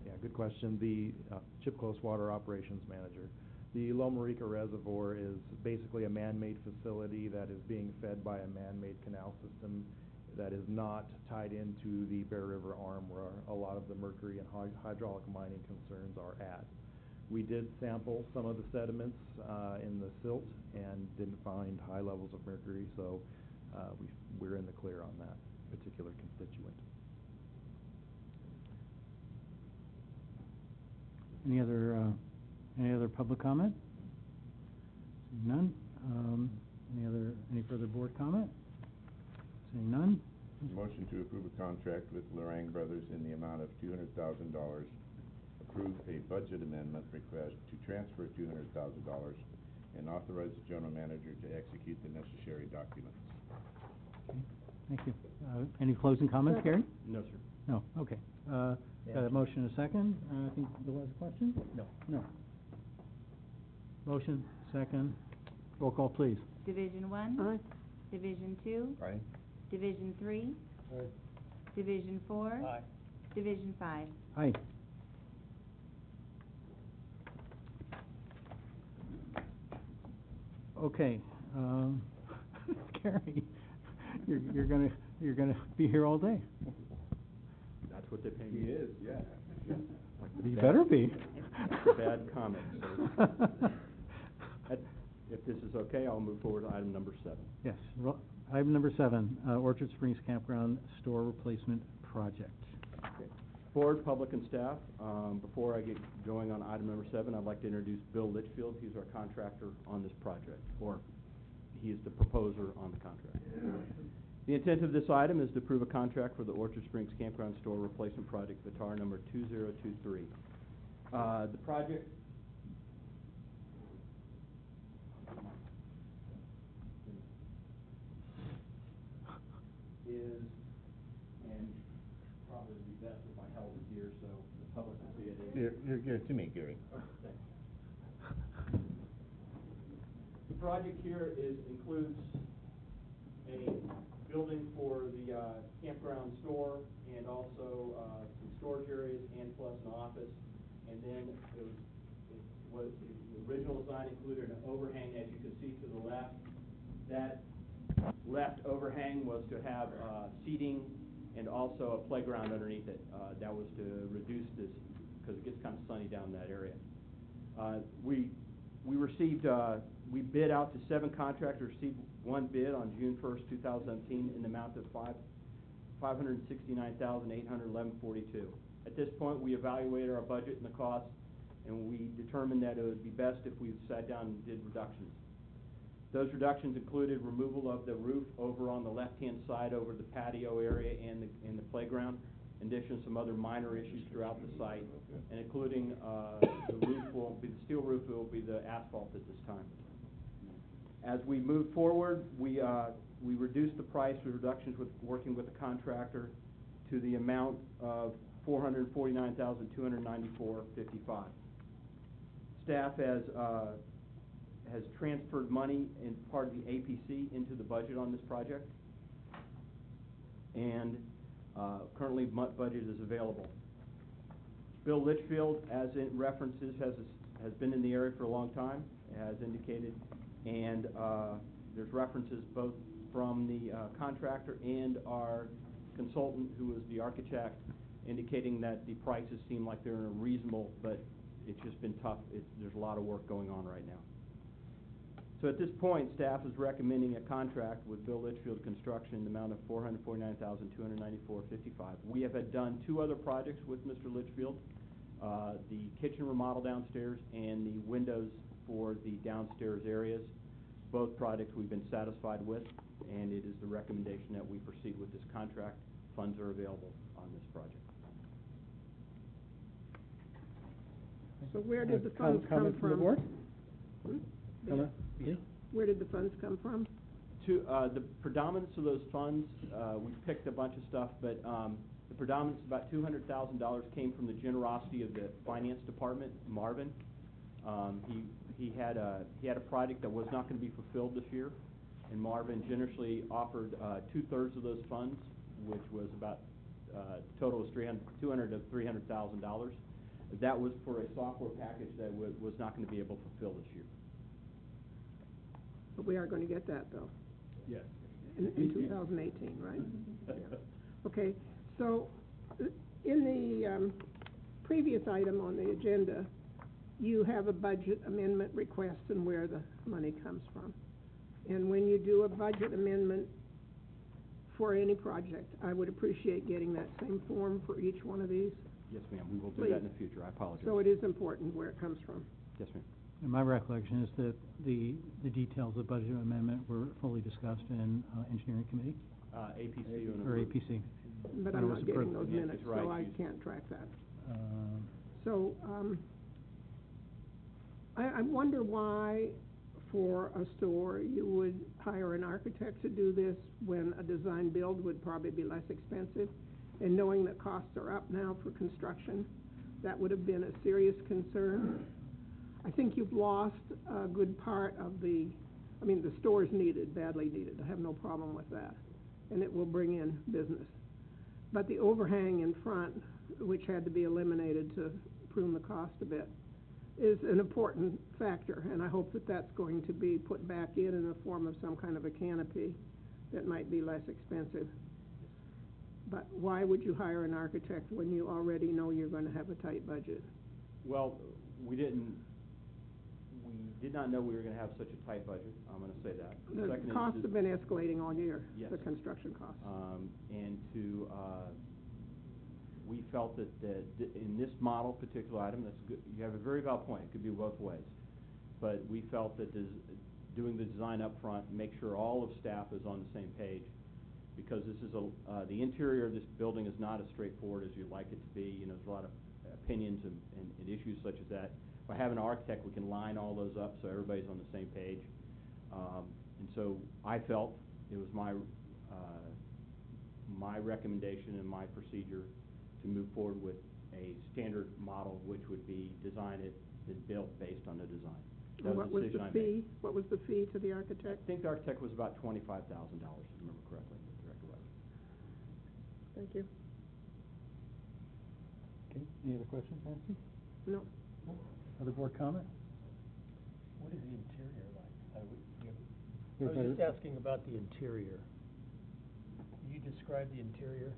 Yeah, good question. The Chip Close Water Operations Manager. The Loma Rica Reservoir is basically a man-made facility that is being fed by a man-made canal system that is not tied into the Bear River Arm where a lot of the mercury and hydraulic mining concerns are at. We did sample some of the sediments in the silt and didn't find high levels of mercury, so we're in the clear on that particular constituent. Any other public comment? Seeing none. Any further board comment? Seeing none. Motion to approve a contract with Lorang Brothers in the amount of $200,000. Approve a budget amendment request to transfer $200,000 and authorize the general manager to execute the necessary documents. Okay, thank you. Any closing comments, Gary? No, sir. No, okay. Got a motion and a second. I think there was a question? No. No. Motion, second. Roll call, please. Division 1? Aye. Division 2? Aye. Division 3? Aye. Division 4? Aye. Division 5? Aye. Okay, Gary, you're gonna be here all day. That's what they pay me. He is, yeah. You better be. Bad comment. If this is okay, I'll move forward to item number 7. Yes, item number 7, Orchard Springs Campground Store Replacement Project. Okay. Board, public, and staff, before I get going on item number 7, I'd like to introduce Bill Litchfield. He's our contractor on this project, or he is the proposer on the contract. The intent of this item is to approve a contract for the Orchard Springs Campground Store Replacement Project, FATR number 2023. The project is, and probably be best if I held it here so the public can see it. Here, give it to me, Gary. Okay, thanks. The project here includes a building for the campground store and also some storage areas and plus an office. And then the original design included an overhang, as you can see to the left. That left overhang was to have seating and also a playground underneath it. That was to reduce this, because it gets kind of sunny down in that area. We bid out to 7 contractors, received 1 bid on June 1st, 2017 in the amount of $569,811.42. At this point, we evaluated our budget and the costs, and we determined that it would be best if we sat down and did reductions. Those reductions included removal of the roof over on the left-hand side over the patio area and the playground, in addition to some other minor issues throughout the site, and including the roof won't be the steel roof, it will be the asphalt at this time. As we move forward, we reduced the price with reductions with working with the contractor to the amount of $449,294.55. Staff has transferred money in part of the APC into the budget on this project, and currently budget is available. Bill Litchfield, as it references, has been in the area for a long time, as indicated, and there's references both from the contractor and our consultant, who is the architect, indicating that the prices seem like they're reasonable, but it's just been tough. There's a lot of work going on right now. So at this point, staff is recommending a contract with Bill Litchfield Construction in the amount of $449,294.55. We have had done 2 other projects with Mr. Litchfield, the kitchen remodel downstairs and the windows for the downstairs areas. Both projects we've been satisfied with, and it is the recommendation that we proceed with this contract. Funds are available on this project. So where did the funds come from? The board? Where did the funds come from? The predominance of those funds, we picked a bunch of stuff, but the predominance, about $200,000, came from the generosity of the finance department, Marvin. He had a project that was not going to be fulfilled this year, and Marvin generously offered 2/3 of those funds, which was about total was $200,000 to $300,000. That was for a software package that was not going to be able to fulfill this year. But we are going to get that, though. Yes. In 2018, right? Yeah. Okay, so in the previous item on the agenda, you have a budget amendment request and where the money comes from. And when you do a budget amendment for any project, I would appreciate getting that same form for each one of these. Yes, ma'am. We will do Please. that in the future. I apologize. So it is important where it comes from. Yes, ma'am. And my recollection is that the details of the budget amendment were fully discussed in engineering committee? APC. Or APC. But And I'm it was not getting approved. those Yes, minutes, that's right. so I can't track that. Um, I wonder why, for a store, you would hire an architect to do this when a design build would probably be less expensive. And knowing that costs are up now for construction, that would have been a serious concern. I think you've lost a good part of the store is needed, badly needed. I have no problem with that. And it will bring in business. But the overhang in front, which had to be eliminated to prune the cost a bit, is an important factor. And I hope that that's going to be put back in the form of some kind of a canopy that might be less expensive. But why would you hire an architect when you already know you're going to have a tight budget? Well, we did not know we were going to have such a tight budget. I'm going to say that. The costs have been escalating all year. Yes. The construction costs. We felt that in this model, particular item, that's good. You have a very valid point. It could be both ways. But we felt that doing the design up front, make sure all of staff is on the same page, because this is the interior of this building is not as straightforward as you'd like it to be. You know, there's a lot of opinions and issues such as that. By having an architect, we can line all those up so everybody's on the same page. And so I felt it was my recommendation and my procedure to move forward with a standard model, which would be designed and built based on the design. That And was a decision I made. What was the fee to the architect? I think the architect was about $25,000, if I remember correctly, Director West. Thank you. Okay, any other questions, Nancy? No. Other board comment? What is the interior like? I Yes, was just asking about the interior. Can you describe the interior?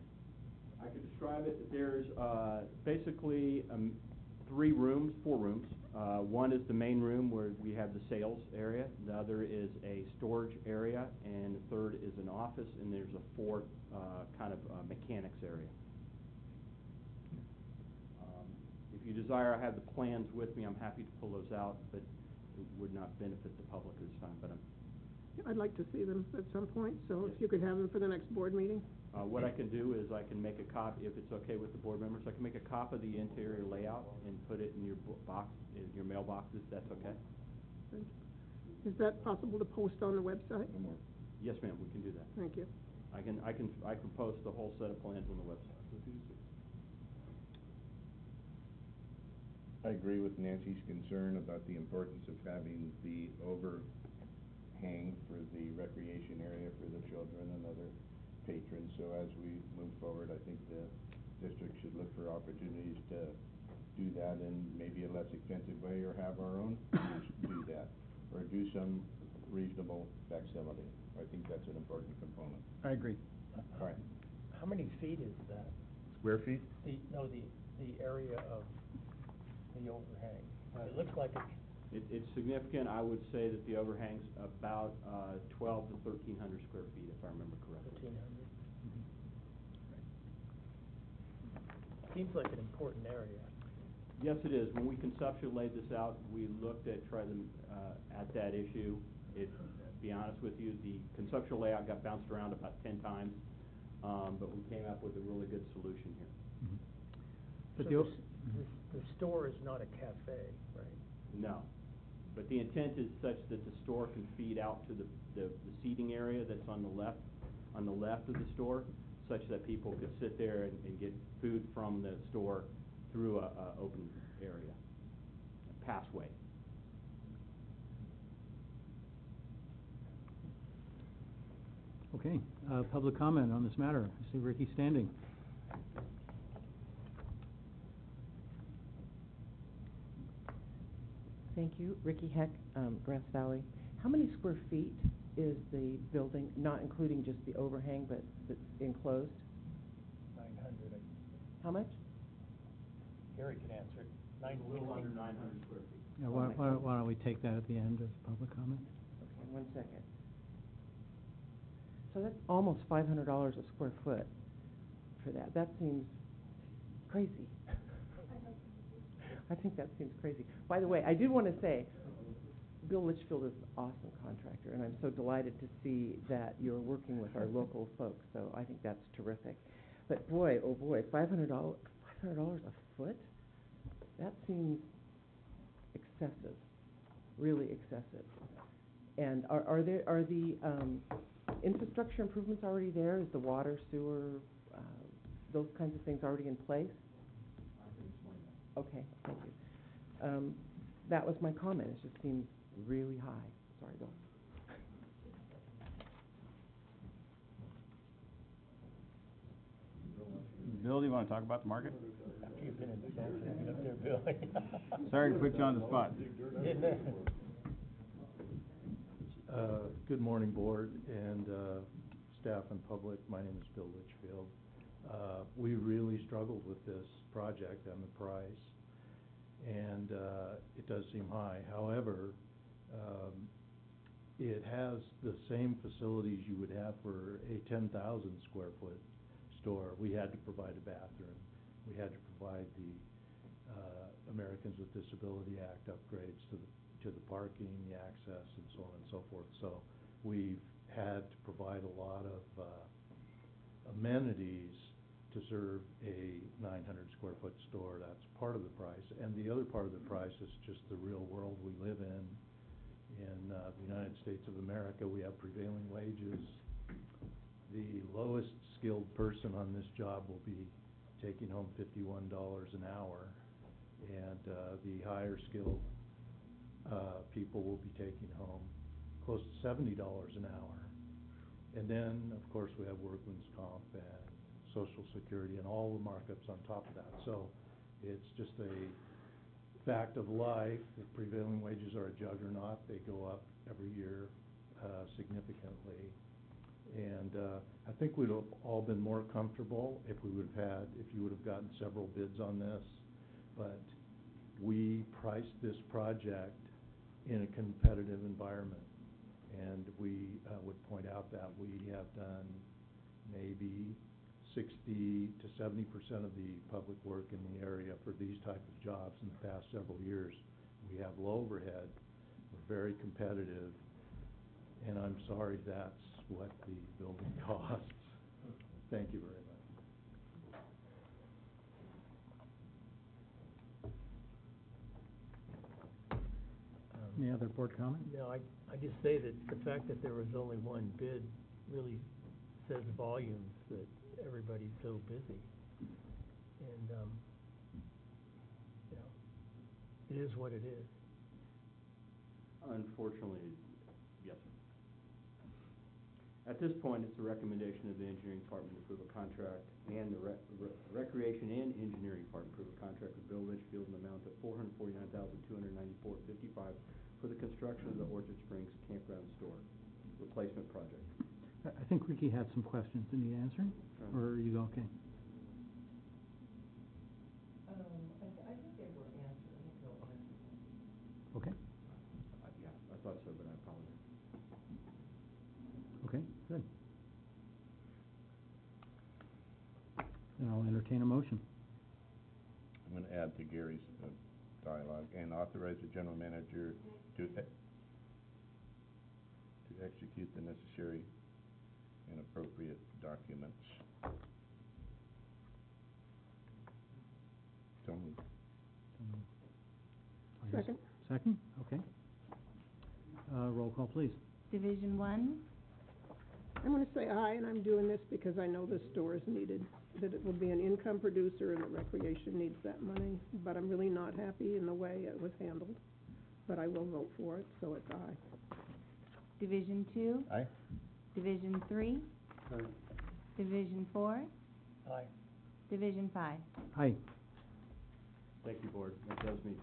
I could describe it. There's basically four rooms. One is the main room where we have the sales area. The other is a storage area, and the third is an office, and there's a fourth kind of mechanics area. If you desire, I have the plans with me. I'm happy to pull those out, but it would not benefit the public at this time. But I'd like to see them at some point, so if you could have them for the next board meeting. what I can do is I can make a copy, if it's okay with the board members, I can make a copy of the interior layout and put it in your box, in your mailboxes. That's okay? Thank you. Is that possible to post on the website? Yes, ma'am. We can do that. Thank you. I can post the whole set of plans on the website. I agree with Nancy's concern about the importance of having the overhang for the recreation area for the children and other patrons. So as we move forward, I think the district should look for opportunities to do that in maybe a less expensive way, or have our own do that, or do some reasonable facsimile. I think that's an important component. I agree. All right. How many feet is that? Square feet? The area of the overhang. It looks like It's significant. I would say that the overhang's about 12 to 1,300 square feet, if I remember correctly. 1,300. Seems like an important area. Yes, it is. When we conceptually laid this out, we looked at at that issue. To be honest with you, the conceptual layout got bounced around about 10 times, but we came up with a really good solution here. So the store is not a cafe, right? No, but the intent is such that the store can feed out to the seating area that's on the left of the store, such that people could sit there and get food from the store through a open area, a passway. Okay, public comment on this matter. I see Ricky standing. Thank you. Ricky Heck, Grass Valley. How many square feet is the building, not including just the overhang, but that's enclosed? 900. How much? Gary can answer it. A little under 900 square feet. Yeah, why don't we take that at the end as public comment? Okay, 1 second. So that's almost $500 a square foot for that. That seems crazy. I think that seems crazy. By the way, I did want to say, Bill Litchfield is an awesome contractor, and I'm so delighted to see that you're working with our local folks, so I think that's terrific. But boy, oh boy, $500 a foot? That seems excessive, really excessive. And are the infrastructure improvements already there? Is the water, sewer, those kinds of things already in place? Okay, thank you. That was my comment. It just seems really high. Sorry, Bill. Bill, do you want to talk about the market? You've been in up there, Bill. Sorry to put you on the spot. Good morning, board and staff and public. My name is Bill Litchfield. We really struggled with this project and the price, and it does seem high. However, it has the same facilities you would have for a 10,000 square foot store. We had to provide a bathroom. We had to provide the Americans with Disability Act upgrades to the parking, the access, and so on and so forth. So we've had to provide a lot of amenities to serve a 900 square foot store. That's part of the price. And the other part of the price is just the real world we live in the United States of America. We have prevailing wages. The lowest skilled person on this job will be taking home $51 an hour, and the higher skilled people will be taking home close to $70 an hour. And then, of course, we have workman's comp and Social Security and all the markups on top of that. So it's just a fact of life. The prevailing wages are a juggernaut. They go up every year significantly. And I think we'd have all been more comfortable if you would have gotten several bids on this. But we priced this project in a competitive environment. And we would point out that we have done maybe 60 to 70% of the public work in the area for these type of jobs in the past several years. We have low overhead, we're very competitive, and I'm sorry that's what the building costs. Thank you very much. Any other board comment? No, I just say that the fact that there was only one bid really says volumes that everybody's so busy. And, you know, it is what it is. Unfortunately, yes, sir. At this point, it's the recommendation of the engineering department to approve a contract and the recreation and engineering department approve a contract with Bill Litchfield in the amount of $449,294.55 for the construction of the Orchard Springs Campground Store replacement project. I think Ricky had some questions. Did he answer? Or are you okay? I think they were answered. I think they'll answer. Okay. Yeah, I thought so, but I apologize. Okay, good. Then I'll entertain a motion. I'm going to add to Gary's dialogue and authorize the general manager to execute the necessary and appropriate documents. So moved. Second. Second, okay. Roll call, please. Division 1, I'm gonna say aye, and I'm doing this because I know this store is needed, that it will be an income producer and the recreation needs that money, but I'm really not happy in the way it was handled. But I will vote for it, so it's aye. Division 2, Aye. Division 3, Division 4, Aye. Division 5. Aye. Thank you, board. That does me.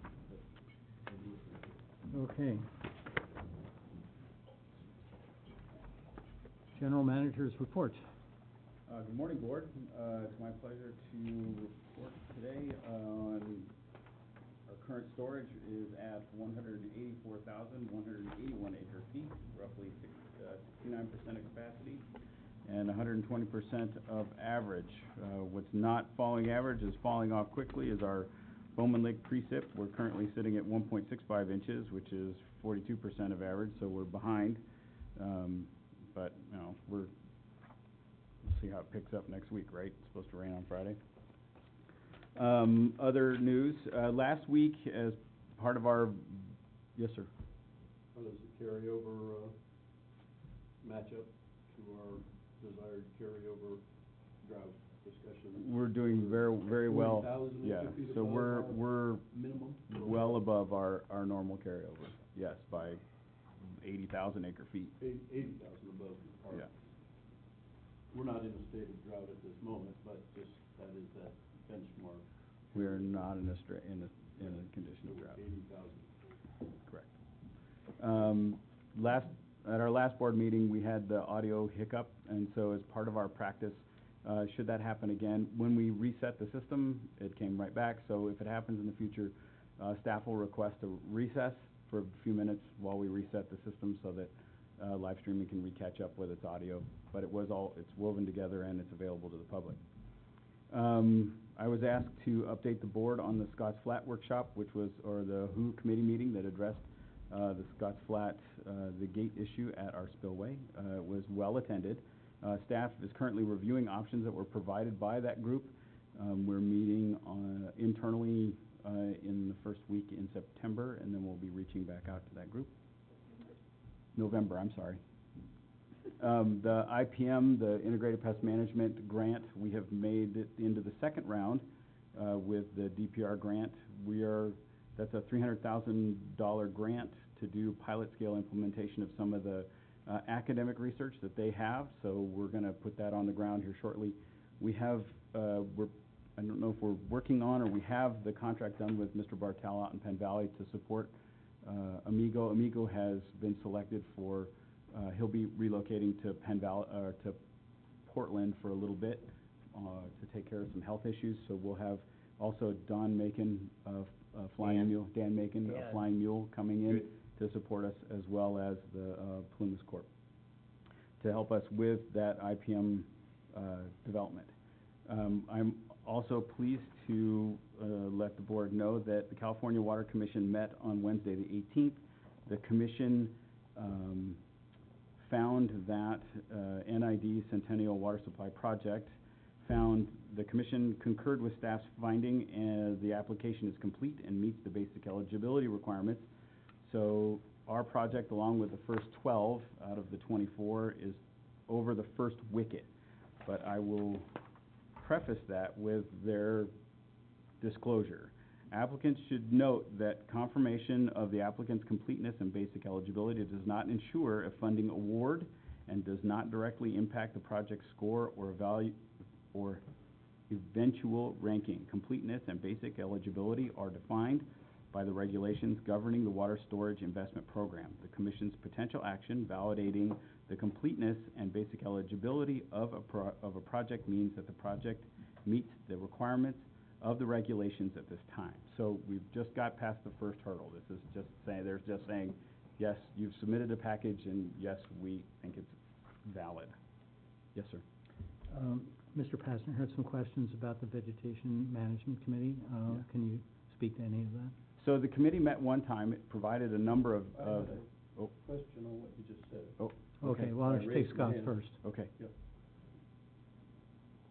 Okay. General manager's report. Good morning, board. It's my pleasure to report today on our current storage is at 184,181 acre feet, roughly 69% of capacity, and 120% of average. What's not falling average is falling off quickly is our Bowman Lake precip. We're currently sitting at 1.65 inches, which is 42% of average, so we're behind. But, you know, we'll see how it picks up next week, right? It's supposed to rain on Friday. Other news, last week as part of our, yes, sir. How does the carryover match up to our desired carryover drought discussion? We're doing very, very well. 40,000 Yeah, acre feet so above we're our minimum? well above our normal carryover, yes, by 80,000 acre feet. 80,000 above our. Yeah. We're not in a state of drought at this moment, but just that is that benchmark. We are not in a condition of drought. 80,000. Correct. At our last board meeting, we had the audio hiccup, and so as part of our practice, should that happen again, when we reset the system, it came right back. So if it happens in the future, staff will request a recess for a few minutes while we reset the system so that live streaming can catch up with its audio. But it's woven together and it's available to the public. I was asked to update the board on the Scotts Flat workshop, or the WHO committee meeting that addressed the Scotts Flat, the gate issue at our spillway. It was well attended. Staff is currently reviewing options that were provided by that group. We're meeting internally in the first week in September, and then we'll be reaching back out to that group. November, I'm sorry. The IPM, the Integrated Pest Management Grant, we have made it into the second round with the DPR grant. We are That's a $300,000 grant to do pilot scale implementation of some of the academic research that they have. So we're going to put that on the ground here shortly. We have, I don't know if we're working on or we have the contract done with Mr. Bartel out in Penn Valley to support Amigo. Amigo has been selected for, he'll be relocating to Penn Valley, to Portland for a little bit to take care of some health issues. So we'll have also Don Macon, Flying Mule, Dan Macon, Dan. Flying Mule coming in Good. to support us, as well as the Plumas Corp, to help us with that IPM development. I'm also pleased to let the board know that the California Water Commission met on Wednesday the 18th. The commission found that NID Centennial Water Supply Project the commission concurred with staff's finding and the application is complete and meets the basic eligibility requirements. So our project, along with the first 12 out of the 24, is over the first wicket. But I will preface that with their disclosure. Applicants should note that confirmation of the applicant's completeness and basic eligibility does not ensure a funding award and does not directly impact the project's score or eventual ranking. Completeness and basic eligibility are defined by the regulations governing the water storage investment program. The Commission's potential action validating the completeness and basic eligibility of a project means that the project meets the requirements of the regulations at this time. So we've just got past the first hurdle. This is just saying, they're just saying, yes, you've submitted a package, and yes, we think it's valid. Yes, sir. Mr. Passner had some questions about the Vegetation Management Committee. Yeah. Can you speak to any of that? So the committee met one time. It provided a number of I had a question on what you just said. Oh, Okay, well, let's take Scott first. Okay. Yep.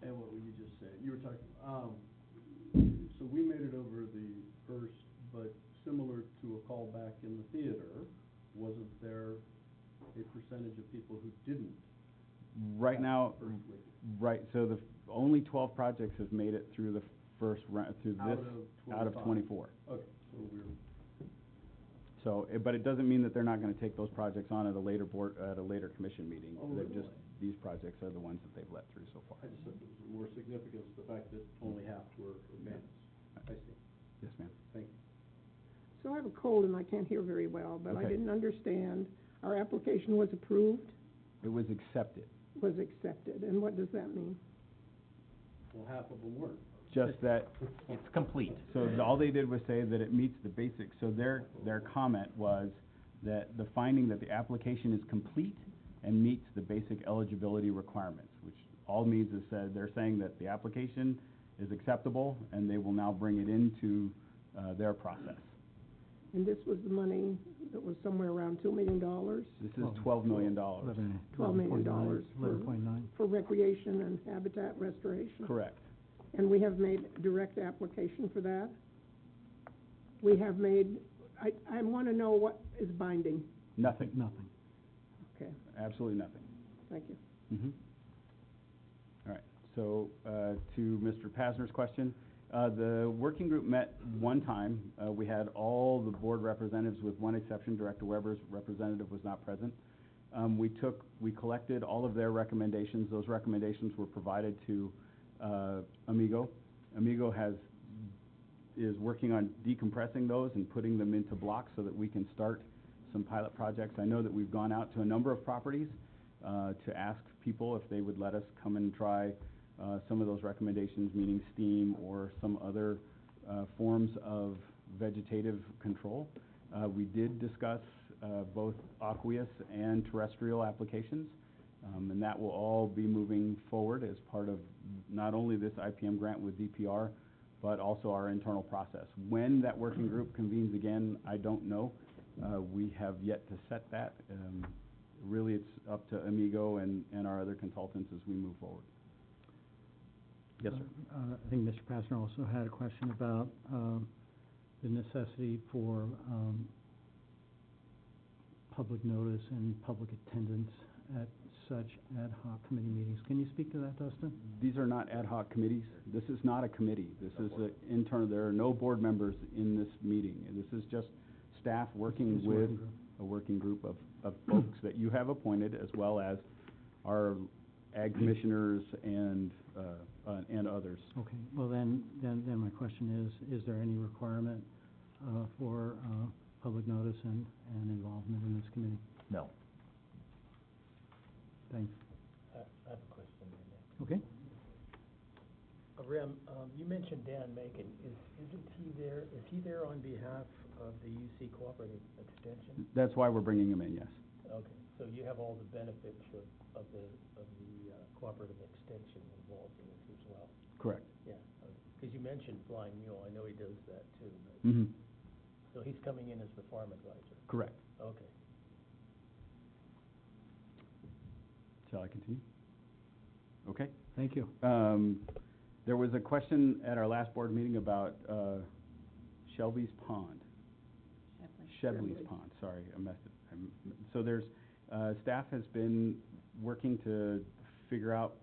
And what were you just saying? You were talking, so we made it over the first, but similar to a callback in the theater, wasn't there a percentage of people who didn't? Right now, right, so the only 12 projects have made it through the first round, through this, out of 24. Okay, so we're. So, but it doesn't mean that they're not gonna take those projects on at a later board, at a later commission meeting. Oh, They're really? just, these projects are the ones that they've let through so far. I just thought there was more significance to the fact that only half were advanced. I see. Yes, ma'am. Thank you. So I have a cold and I can't hear very well, but I Okay. didn't understand. Our application was approved, It was accepted. was accepted, and what does that mean? Well, half of them weren't. Just that. It's complete. So all they did was say that it meets the basics. So their comment was that the finding that the application is complete and meets the basic eligibility requirements, which all means is that they're saying that the application is acceptable and they will now bring it into their process. And this was the money that was somewhere around $2 million? This is $12 million. $12 million 11.9. for recreation and habitat restoration. Correct. And we have made direct application for that? We have made, I want to know what is binding. Nothing. Nothing. Okay, Absolutely nothing. thank you. Mm-hmm. All right, so to Mr. Pasner's question, the working group met one time. We had all the board representatives with one exception. Director Weber's representative was not present. We collected all of their recommendations. Those recommendations were provided to Amigo. Amigo is working on decompressing those and putting them into blocks so that we can start some pilot projects. I know that we've gone out to a number of properties to ask people if they would let us come and try some of those recommendations, meaning steam or some other forms of vegetative control. We did discuss both aqueous and terrestrial applications, and that will all be moving forward as part of not only this IPM grant with DPR, but also our internal process. When that working group convenes again, I don't know. We have yet to set that. Really, it's up to Amigo and our other consultants as we move forward. Yes, sir. I think Mr. Passner also had a question about the necessity for public notice and public attendance at such ad hoc committee meetings. Can you speak to that, Dustin? These are not ad hoc committees. This is not a committee. This is an internal, there are no board members in this meeting. And this is just staff working It's a with working group. a working group of folks that you have appointed, as well as our ag commissioners and others. Okay, well then my question is there any requirement for public notice and involvement in this committee? No. Thanks. I have a question. Okay. Rem, you mentioned Dan Macon. Isn't he there? Is he there on behalf of the UC Cooperative Extension? That's why we're bringing him in, yes. Okay, so you have all the benefits of the Cooperative Extension involved in this as well? Correct. Yeah, because you mentioned Blind Mule. I know he does that too. But Mm-hmm. So he's coming in as the farm advisor? Correct. Okay. Shall I continue? Okay. Thank you. There was a question at our last board meeting about Shelby's Pond. Shebley's Pond, sorry, I messed it. So there's, staff has been working to figure out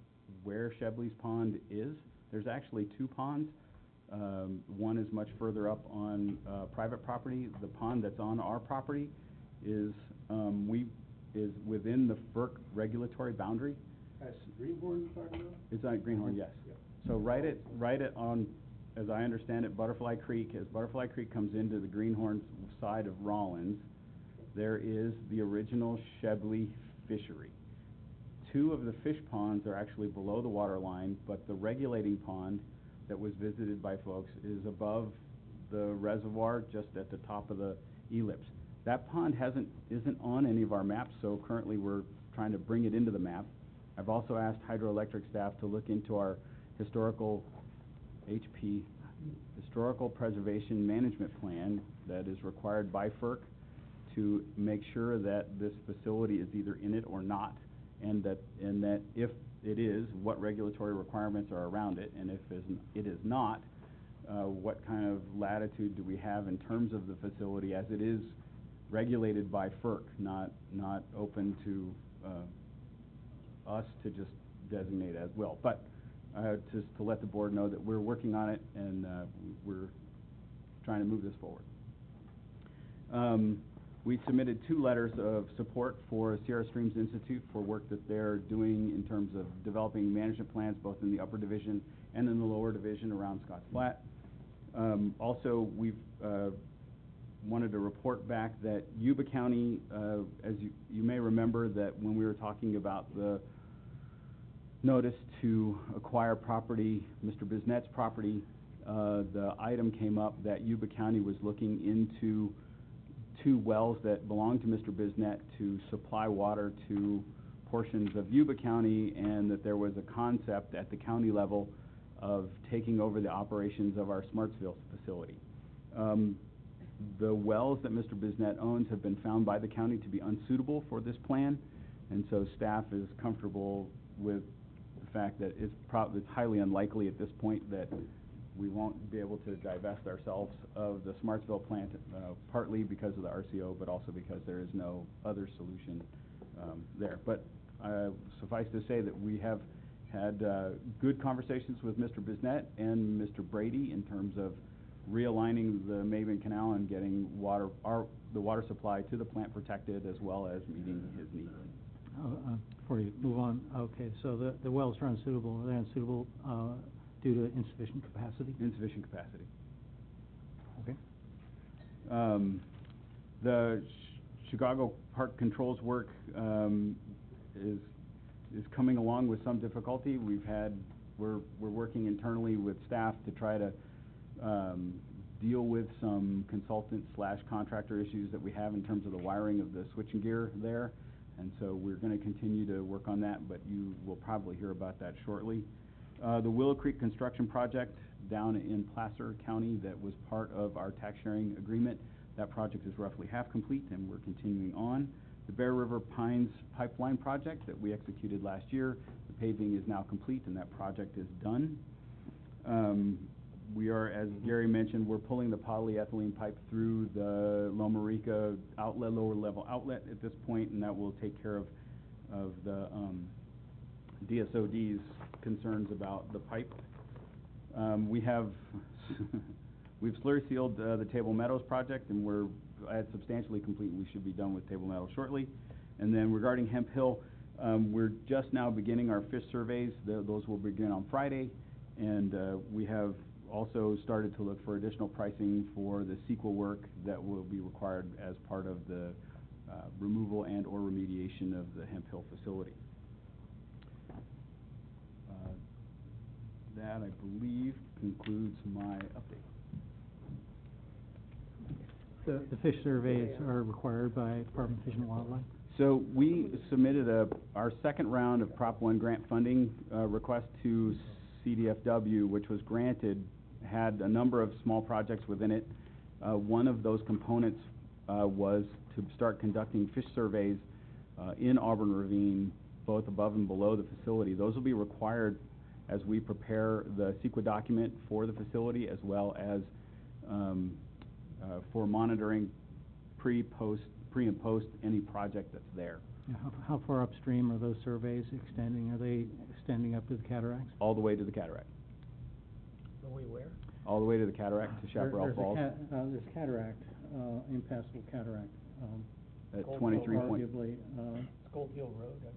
where Shebley's Pond is. There's actually two ponds. One is much further up on private property. The pond that's on our property is within the FERC regulatory boundary. That's Greenhorn you're talking about? It's on Greenhorn, yes. Yeah. So right at on, as I understand it, Butterfly Creek, as Butterfly Creek comes into the Greenhorn side of Rollins, there is the original Shebley fishery. Two of the fish ponds are actually below the water line, but the regulating pond that was visited by folks is above the reservoir, just at the top of the ellipse. That pond isn't on any of our maps, so currently we're trying to bring it into the map. I've also asked hydroelectric staff to look into our historical Historical Preservation Management Plan that is required by FERC to make sure that this facility is either in it or not, and that if it is, what regulatory requirements are around it, and if it is not, what kind of latitude do we have in terms of the facility, as it is regulated by FERC, not open to us to just designate as well. But just to let the board know that we're working on it, and we're trying to move this forward. We submitted 2 letters of support for Sierra Streams Institute for work that they're doing in terms of developing management plans, both in the upper division and in the lower division around Scotts Flat. Also, we've wanted to report back that Yuba County, as you may remember, that when we were talking about the notice to acquire property, Mr. Biznet's property, the item came up that Yuba County was looking into 2 wells that belong to Mr. Biznet to supply water to portions of Yuba County, and that there was a concept at the county level of taking over the operations of our Smartsville facility. The wells that Mr. Biznet owns have been found by the county to be unsuitable for this plan, and so staff is comfortable with the fact that it's highly unlikely at this point that we won't be able to divest ourselves of the Smartsville plant, partly because of the RCO, but also because there is no other solution there. But suffice to say that we have had good conversations with Mr. Biznet and Mr. Brady in terms of realigning the Maven Canal and getting the water supply to the plant protected, as well as meeting his needs. Before you move on, okay, so the wells are unsuitable. Are they unsuitable due to insufficient capacity? Insufficient capacity. Okay. The Chicago Park Controls work is coming along with some difficulty. We're working internally with staff to try to deal with some consultant/contractor issues that we have in terms of the wiring of the switching gear there. And so we're going to continue to work on that, but you will probably hear about that shortly. The Willow Creek construction project down in Placer County that was part of our tax sharing agreement, that project is roughly half complete, and we're continuing on. The Bear River Pines pipeline project that we executed last year, the paving is now complete, and that project is done. We are, as Gary mentioned, we're pulling the polyethylene pipe through the Loma Rica outlet, lower level outlet at this point, and that will take care of of the DSOD's concerns about the pipe. We have we've slurry sealed the Table Meadows project, and we're at substantially complete. We should be done with Table Meadows shortly. And then regarding Hemp Hill, we're just now beginning our fish surveys. Those will begin on Friday, and we have also started to look for additional pricing for the CEQA work that will be required as part of the removal and or remediation of the Hemp Hill facility. That, I believe, concludes my update. The fish surveys are required by Department of Fish and Wildlife? So we submitted our second round of Prop 1 grant funding request to CDFW, which was granted, had a number of small projects within it. One of those components was to start conducting fish surveys in Auburn Ravine, both above and below the facility. Those will be required as we prepare the CEQA document for the facility, as well as for monitoring pre and post any project that's there. Yeah, how far upstream are those surveys extending? Are they extending up to the cataracts? All the way to the cataract. The way where? All the way to the cataract, to Chaparral Falls. There's cataract, impassable cataract. At 23 point. Arguably, Gold Hill Road, I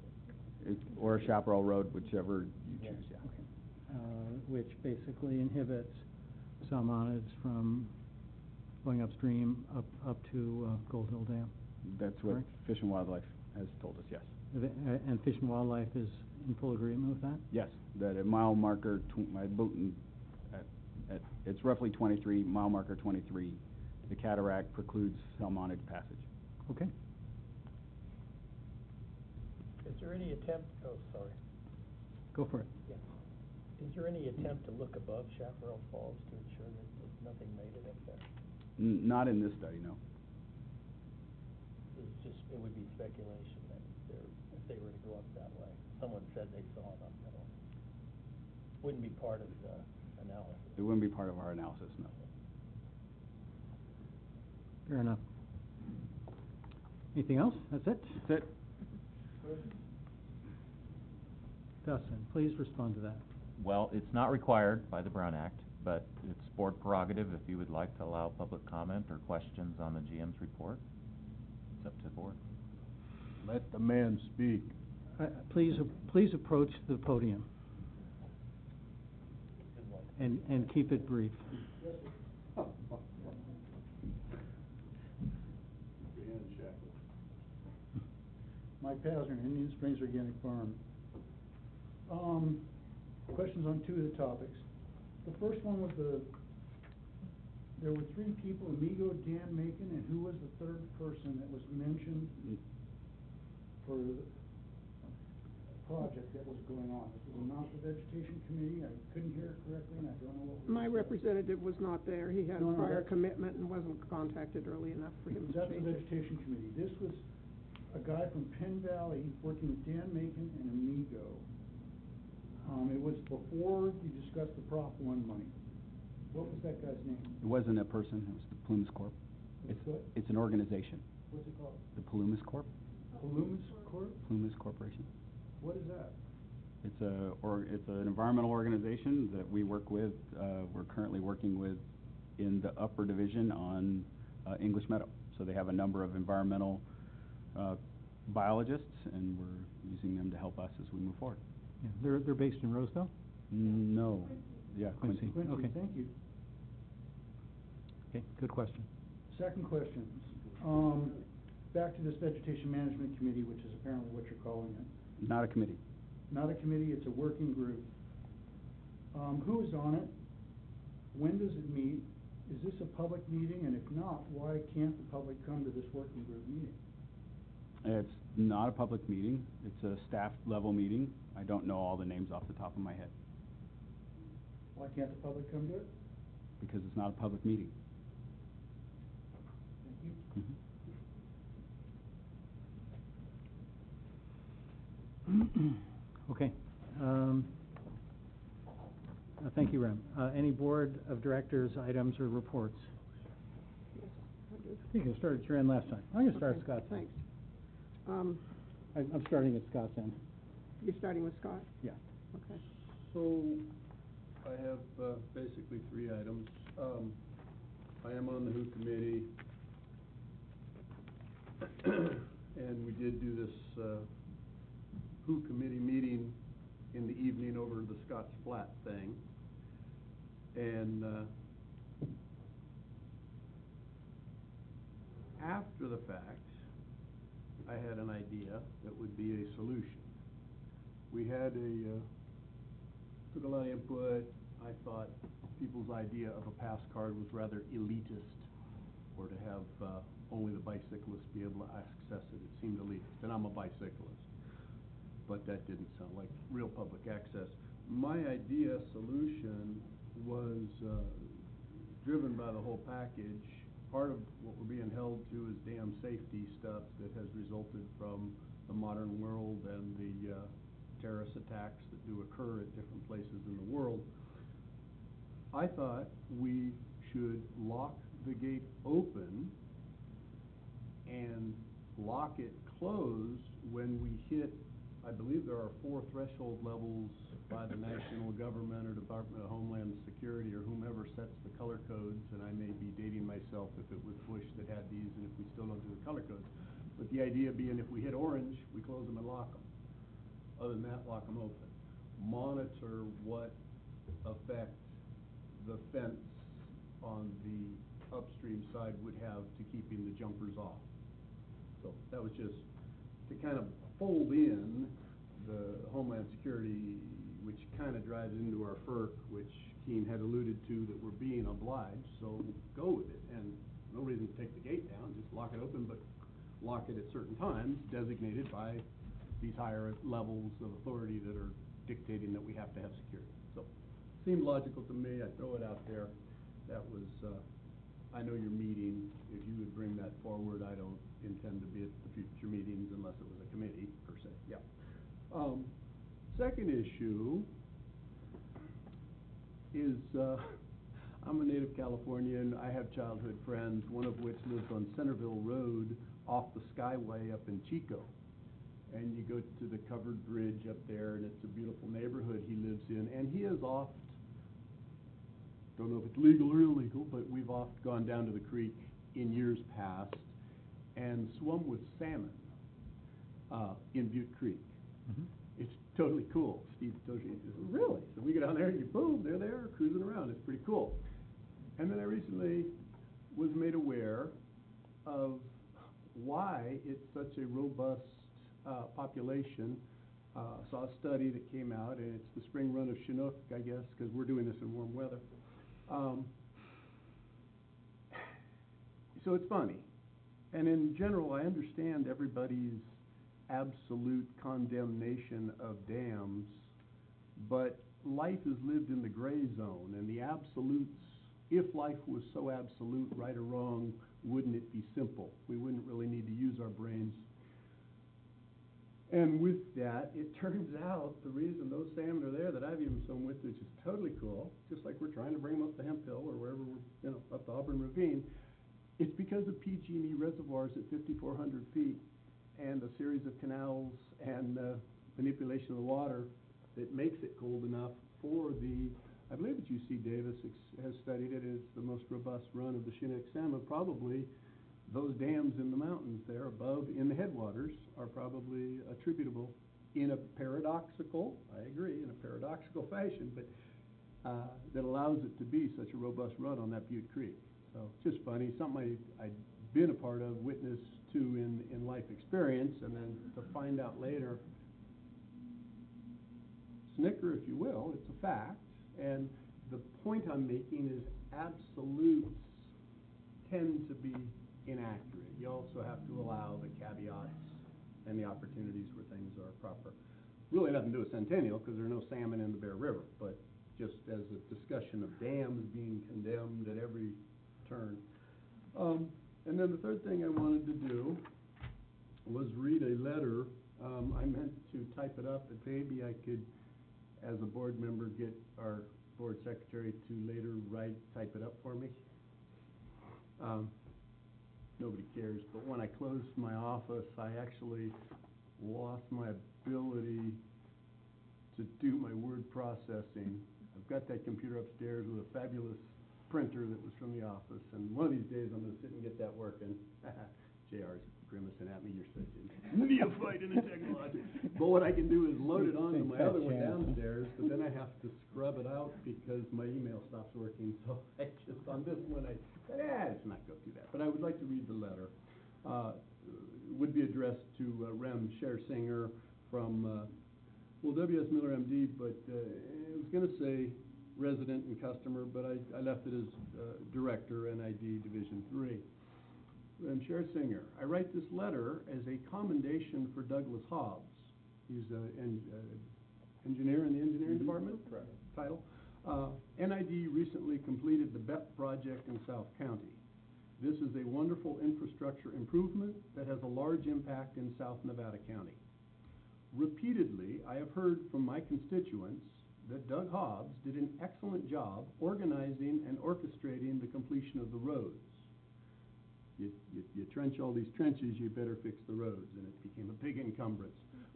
think. Or Chaparral Road, whichever you choose, yeah. Okay. Which basically inhibits salmonids from going upstream up to Gold Hill Dam. That's what Fish and Wildlife has told us, yes. And Fish and Wildlife is in full agreement with that? Yes, that at mile marker, it's roughly 23, mile marker 23, the cataract precludes salmonid passage. Okay. Is there any attempt, oh, sorry. Go for it. Yeah. Is there any attempt to look above Chaparral Falls to ensure that there's nothing made it up there? Not in this study, no. It would be speculation that if they were to go up that way. Someone said they saw it up that way. Wouldn't be part of the analysis. It wouldn't be part of our analysis, no. Fair enough. Anything else? That's it? That's it. Dustin, please respond to that. Well, it's not required by the Brown Act, but it's board prerogative if you would like to allow public comment or questions on the GM's report. It's up to the board. Let the man speak. Please approach the podium and keep it brief. Mike Pasner, Indian Springs Organic Farm. Questions on two of the topics. The first one was there were three people, Amigo, Dan Macon, and who was the third person that was mentioned for the project that was going on? This was not the Vegetation Committee. I couldn't hear it correctly, and I don't know what was My said. representative was not there. He had a prior commitment and wasn't contacted early enough for him to That's the change it. Vegetation Committee. This was a guy from Penn Valley working with Dan Macon and Amigo. It was before you discussed the Prop 1 money. What was that guy's name? It wasn't a person, it was the Plumas Corp. It's an organization. What's it called? The Plumas Corp. Plumas Corp? Plumas Corporation. What is that? It's an environmental organization that we work with. We're currently working with in the upper division on English Meadow. So they have a number of environmental biologists, and we're using them to help us as we move forward. Yeah, they're based in Roseville? No. Yeah, Quincy. Okay. Thank you. Okay, good question. Second question. Back to this Vegetation Management Committee, which is apparently what you're calling it. Not a committee. Not a committee, it's a working group. Who is on it? When does it meet? Is this a public meeting? And if not, why can't the public come to this working group meeting? It's not a public meeting. It's a staff level meeting. I don't know all the names off the top of my head. Why can't the public come to it? Because it's not a public meeting. Thank you. Okay. Thank you, Rem. Any board of directors items or reports? You can start at your end last time. I'm going to start at Scott's. Thanks. I'm starting at Scott's end. You're starting with Scott? Yeah. Okay. So, I have basically 3 items. I am on the WHO committee, and we did do this WHO committee meeting in the evening over the Scott's Flat thing. And after the fact, I had an idea that would be a solution. We had took a lot of input. I thought people's idea of a pass card was rather elitist, or to have only the bicyclists be able to access it. It seemed elitist, and I'm a bicyclist, but that didn't sound like real public access. My idea solution was driven by the whole package. Part of what we're being held to is dam safety stuff that has resulted from the modern world and the terrorist attacks that do occur at different places in the world. I thought we should lock the gate open and lock it closed when we hit, I believe there are 4 threshold levels by the national government or Department of Homeland Security or whomever sets the color codes, and I may be dating myself if it was Bush that had these and if we still don't do the color codes. But the idea being if we hit orange, we close them and lock them. Other than that, lock them open. Monitor what effect the fence on the upstream side would have to keeping the jumpers off. So that was just to kind of fold in the Homeland Security, which kind of drives into our FERC, which Keene had alluded to that we're being obliged, so go with it. And no reason to take the gate down, just lock it open, but lock it at certain times designated by these higher levels of authority that are dictating that we have to have security. So, seemed logical to me. I throw it out there. That was, I know your meeting. If you would bring that forward, I don't intend to be at the future meetings unless it was a committee, per se. Yeah. Second issue is, I'm a native Californian. I have childhood friends, one of which lives on Centerville Road off the Skyway up in Chico. And you go to the covered bridge up there, and it's a beautiful neighborhood he lives in. And he has oft, don't know if it's legal or illegal, but we've oft gone down to the creek in years past and swum with salmon in Butte Creek. Mm-hmm. It's totally cool. Steve told me, really? So we go down there and you boom, they're there cruising around. It's pretty cool. And then I recently was made aware of why it's such a robust population. Saw a study that came out, and it's the spring run of Chinook, I guess, because we're doing this in warm weather. So it's funny. And in general, I understand everybody's absolute condemnation of dams, but life is lived in the gray zone, and the absolutes, if life was so absolute, right or wrong, wouldn't it be simple? We wouldn't really need to use our brains. And with that, it turns out the reason those salmon are there that I've even swum with, which is totally cool, just like we're trying to bring them up the Hemp Hill or wherever we're, up the Auburn Ravine, it's because of PG&E reservoirs at 5,400 feet and a series of canals and manipulation of the water that makes it cold enough for the, I believe that UC Davis has studied it, it's the most robust run of the Chinook salmon. Probably those dams in the mountains there above in the headwaters are probably attributable in a paradoxical, I agree, in a paradoxical fashion, but that allows it to be such a robust run on that Butte Creek. So just funny, something I'd been a part of, witnessed to in life experience, and then to find out later, snicker if you will, it's a fact. And the point I'm making is absolutes tend to be inaccurate. You also have to allow the caveats and the opportunities where things are proper. Really nothing to do with Centennial because there are no salmon in the Bear River, but just as a discussion of dams being condemned at every turn. And then the third thing I wanted to do was read a letter. I meant to type it up, but maybe I could, as a board member, get our board secretary to later type it up for me. Nobody cares, but when I closed my office, I actually lost my ability to do my word processing. I've got that computer upstairs with a fabulous printer that was from the office, and one of these days I'm gonna sit and get that working. JR's grimacing at me, you're such a neophyte in the technology. But what I can do is load it onto my other one downstairs, but then I have to scrub it out because my email stops working. So I just, on this one, let's not go through that. But I would like to read the letter. Would be addressed to Rem Schersinger from, W.S. Miller, MD, but I was gonna say resident and customer, but I left it as Director, NID Division 3. Rem Schersinger, I write this letter as a commendation for Douglas Hobbs. He's an engineer in the engineering department, title. NID recently completed the BEP project in South County. This is a wonderful infrastructure improvement that has a large impact in South Nevada County. Repeatedly, I have heard from my constituents that Doug Hobbs did an excellent job organizing and orchestrating the completion of the roads. You trench all these trenches, you better fix the roads, and it became a big encumbrance.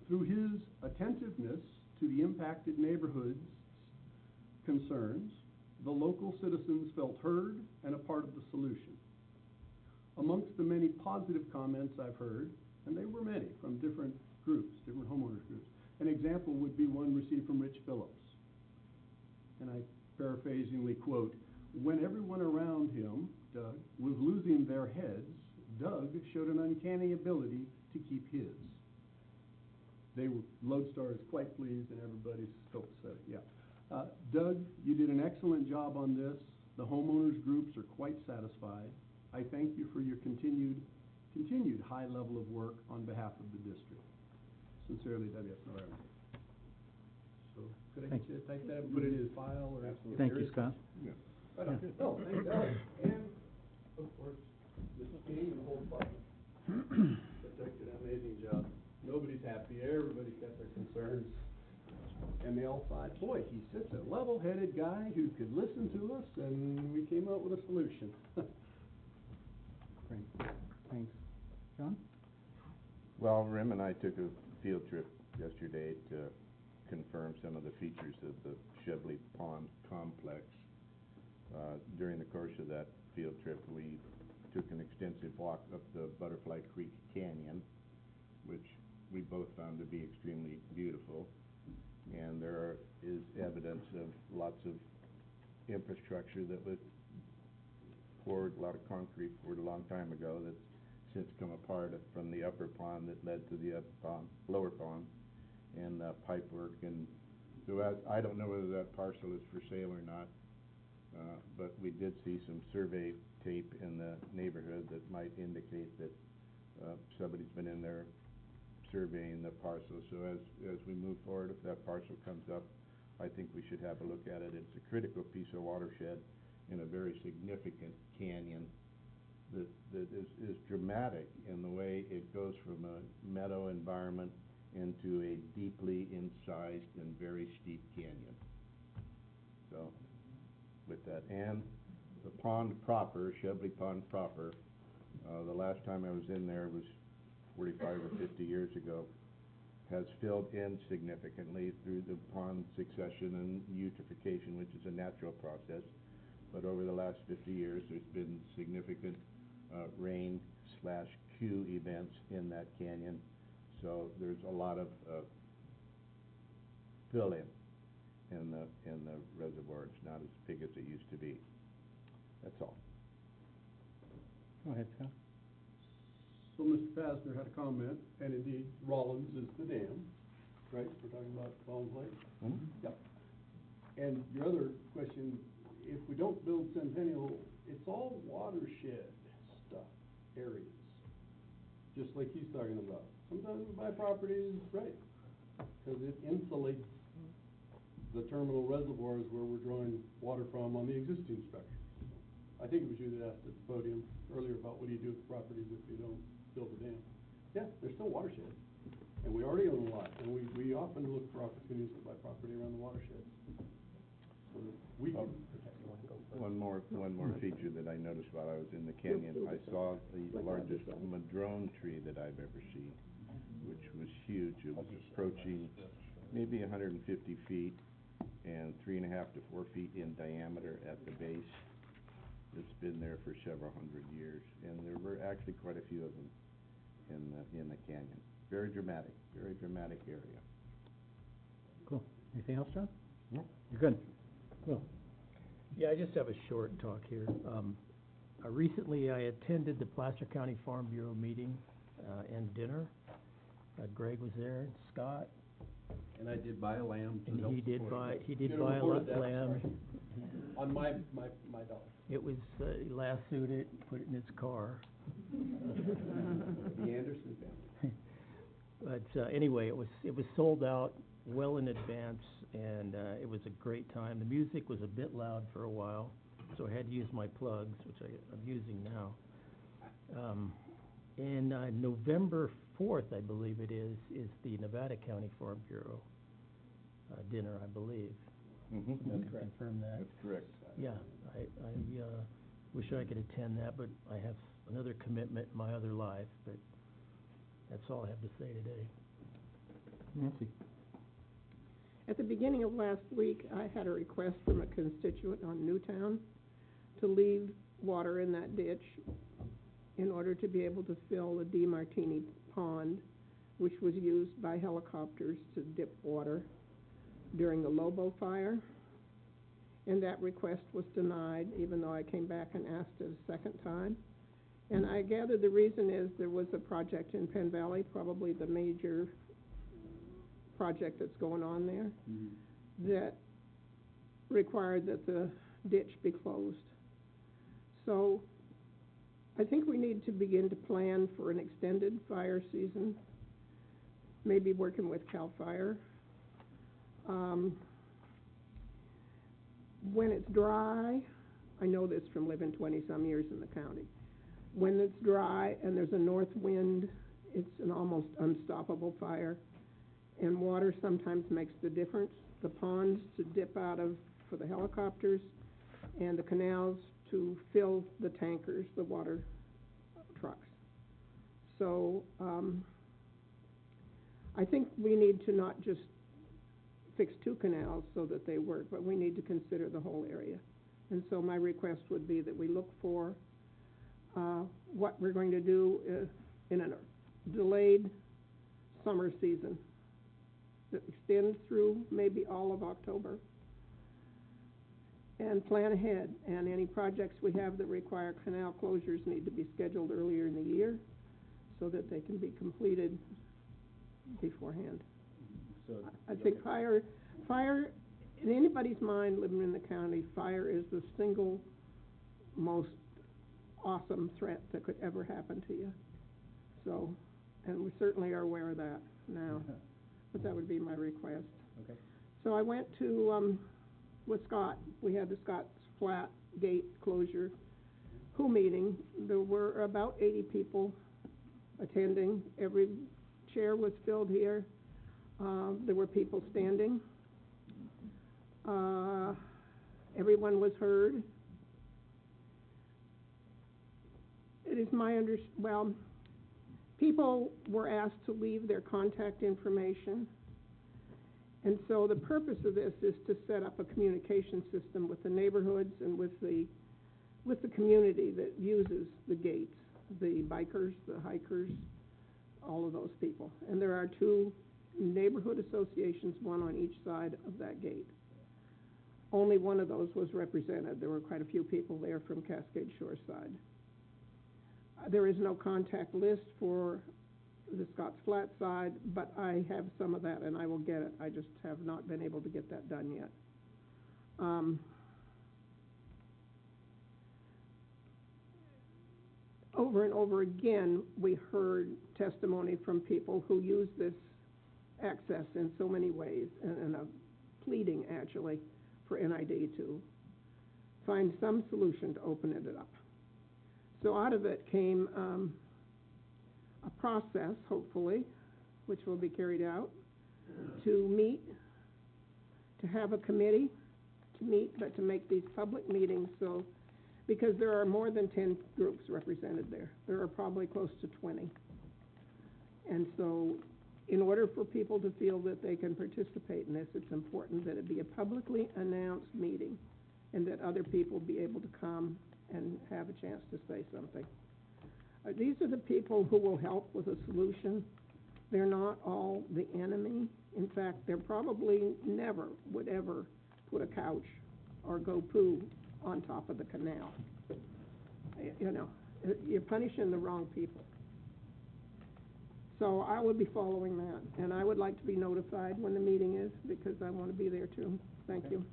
Through his attentiveness to the impacted neighborhoods' concerns, the local citizens felt heard and a part of the solution. Amongst the many positive comments I've heard, and they were many from different groups, different homeowners groups, an example would be one received from Rich Phillips. And I paraphrasingly quote, when everyone around him, Doug, was losing their heads, Doug showed an uncanny ability to keep his. Lodestar is quite pleased, and everybody's copacetic, yeah. Doug, you did an excellent job on this. The homeowners groups are quite satisfied. I thank you for your continued high level of work on behalf of the district. Sincerely, W.S. Miller. So, could I get you to type that and put it in his file, or? Thank you, Scott. Yeah. Right on. Oh, thanks, Doug. And, of course, Mrs. King and the whole department. Doug did an amazing job. Nobody's happy. Everybody's got their concerns. And they all thought, boy, he's such a level-headed guy who could listen to us, and we came up with a solution. Great, thanks. John? Well, Rim and I took a field trip yesterday to confirm some of the features of the Cheveley Pond complex. During the course of that field trip, we took an extensive walk up the Butterfly Creek Canyon, which we both found to be extremely beautiful. And there is evidence of lots of infrastructure that was poured, a lot of concrete poured a long time ago that's since come apart from the upper pond that led to the upper pond, lower pond, and pipe work. And so I don't know whether that parcel is for sale or not, but we did see some survey tape in the neighborhood that might indicate that somebody's been in there surveying the parcel. So as we move forward, if that parcel comes up, I think we should have a look at it. It's a critical piece of watershed in a very significant canyon that is dramatic in the way it goes from a meadow environment into a deeply incised and very steep canyon. So with that, and the pond proper, Cheveley Pond proper, the last time I was in there was 45 or 50 years ago, has filled in significantly through the pond succession and eutrophication, which is a natural process. But over the last 50 years, there's been significant rain/Q events in that canyon. So there's a lot of fill-in in the reservoir. It's not as big as it used to be. That's all. Go ahead, Scott. So Mr. Pasner had a comment, and indeed, Rollins is the dam, right? We're talking about Rollins Lake? Mm-hmm. Yep. And your other question, if we don't build Centennial, it's all watershed stuff, areas, just like he's talking about. Sometimes we buy properties, right, because it insulates the terminal reservoirs where we're drawing water from on the existing structures. I think it was you that asked at the podium earlier about what do you do with the properties if you don't build a dam. Yeah, there's still watershed, and we already own a lot, and we often look for opportunities to buy property around the watershed. So that we can protect it. One more feature that I noticed while I was in the canyon. I saw the largest madrone tree that I've ever seen. which was huge. It was approaching maybe 150 feet and 3.5 to 4 feet in diameter at the base. It's been there for several hundred years, and there were actually quite a few of them in the canyon. Very dramatic area. Cool. Anything else, John? No. You're good. Cool. Yeah, I just have a short talk here. Recently, I attended the Placer County Farm Bureau meeting and dinner. Greg was there, and Scott. And I did buy a lamb. And he did buy a lamb. On my dollar. It was, he lassoed it, put it in his car. The Anderson family. But anyway, it was sold out well in advance, and it was a great time. The music was a bit loud for a while, so I had to use my plugs, which I'm using now. And November 4th, I believe it is the Nevada County Farm Bureau dinner, I believe. Mm-hmm. That's correct. Confirm that. That's correct. Yeah, I wish I could attend that, but I have another commitment in my other life, but that's all I have to say today. Nancy? At the beginning of last week, I had a request from a constituent on Newtown to leave water in that ditch in order to be able to fill the DeMartini Pond, which was used by helicopters to dip water during the Lobo fire. And that request was denied, even though I came back and asked it a second time. And I gather the reason is there was a project in Penn Valley, probably the major project that's going on there, that required that the ditch be closed. So I think we need to begin to plan for an extended fire season, maybe working with CAL FIRE. When it's dry, I know this from living 20-some years in the county, when it's dry and there's a north wind, it's an almost unstoppable fire. And water sometimes makes the difference. The ponds to dip out of for the helicopters, and the canals to fill the tankers, the water trucks. So I think we need to not just fix 2 canals so that they work, but we need to consider the whole area. And so my request would be that we look for what we're going to do in a delayed summer season that extends through maybe all of October, and plan ahead. And any projects we have that require canal closures need to be scheduled earlier in the year so that they can be completed beforehand. So I think fire, in anybody's mind living in the county, fire is the single most awesome threat that could ever happen to you. So, and we certainly are aware of that now. But that would be my request. Okay. So I went to, with Scott, we had the Scott's Flat Gate closure meeting. There were about 80 people attending. Every chair was filled here. There were people standing. Everyone was heard. It is my people were asked to leave their contact information. And so the purpose of this is to set up a communication system with the neighborhoods and with the community that uses the gates, the bikers, the hikers, all of those people. And there are 2 neighborhood associations, one on each side of that gate. Only one of those was represented. There were quite a few people there from Cascade Shore side. There is no contact list for the Scotts Flat side, but I have some of that, and I will get it. I just have not been able to get that done yet. Over and over again, we heard testimony from people who use this access in so many ways, and a pleading, actually, for NID to find some solution to open it up. So out of it came a process, hopefully, which will be carried out, to meet, to have a committee to meet, but to make these public meetings, so, because there are more than 10 groups represented there. There are probably close to 20. And so In order for people to feel that they can participate in this, it's important that it be a publicly announced meeting and that other people be able to come and have a chance to say something. These are the people who will help with a solution. They're not all the enemy. In fact, they're probably never would ever put a couch or go poo on top of the canal. You know, you're punishing the wrong people. So I will be following that, and I would like to be notified when the meeting is, because I want to be there too. Thank you.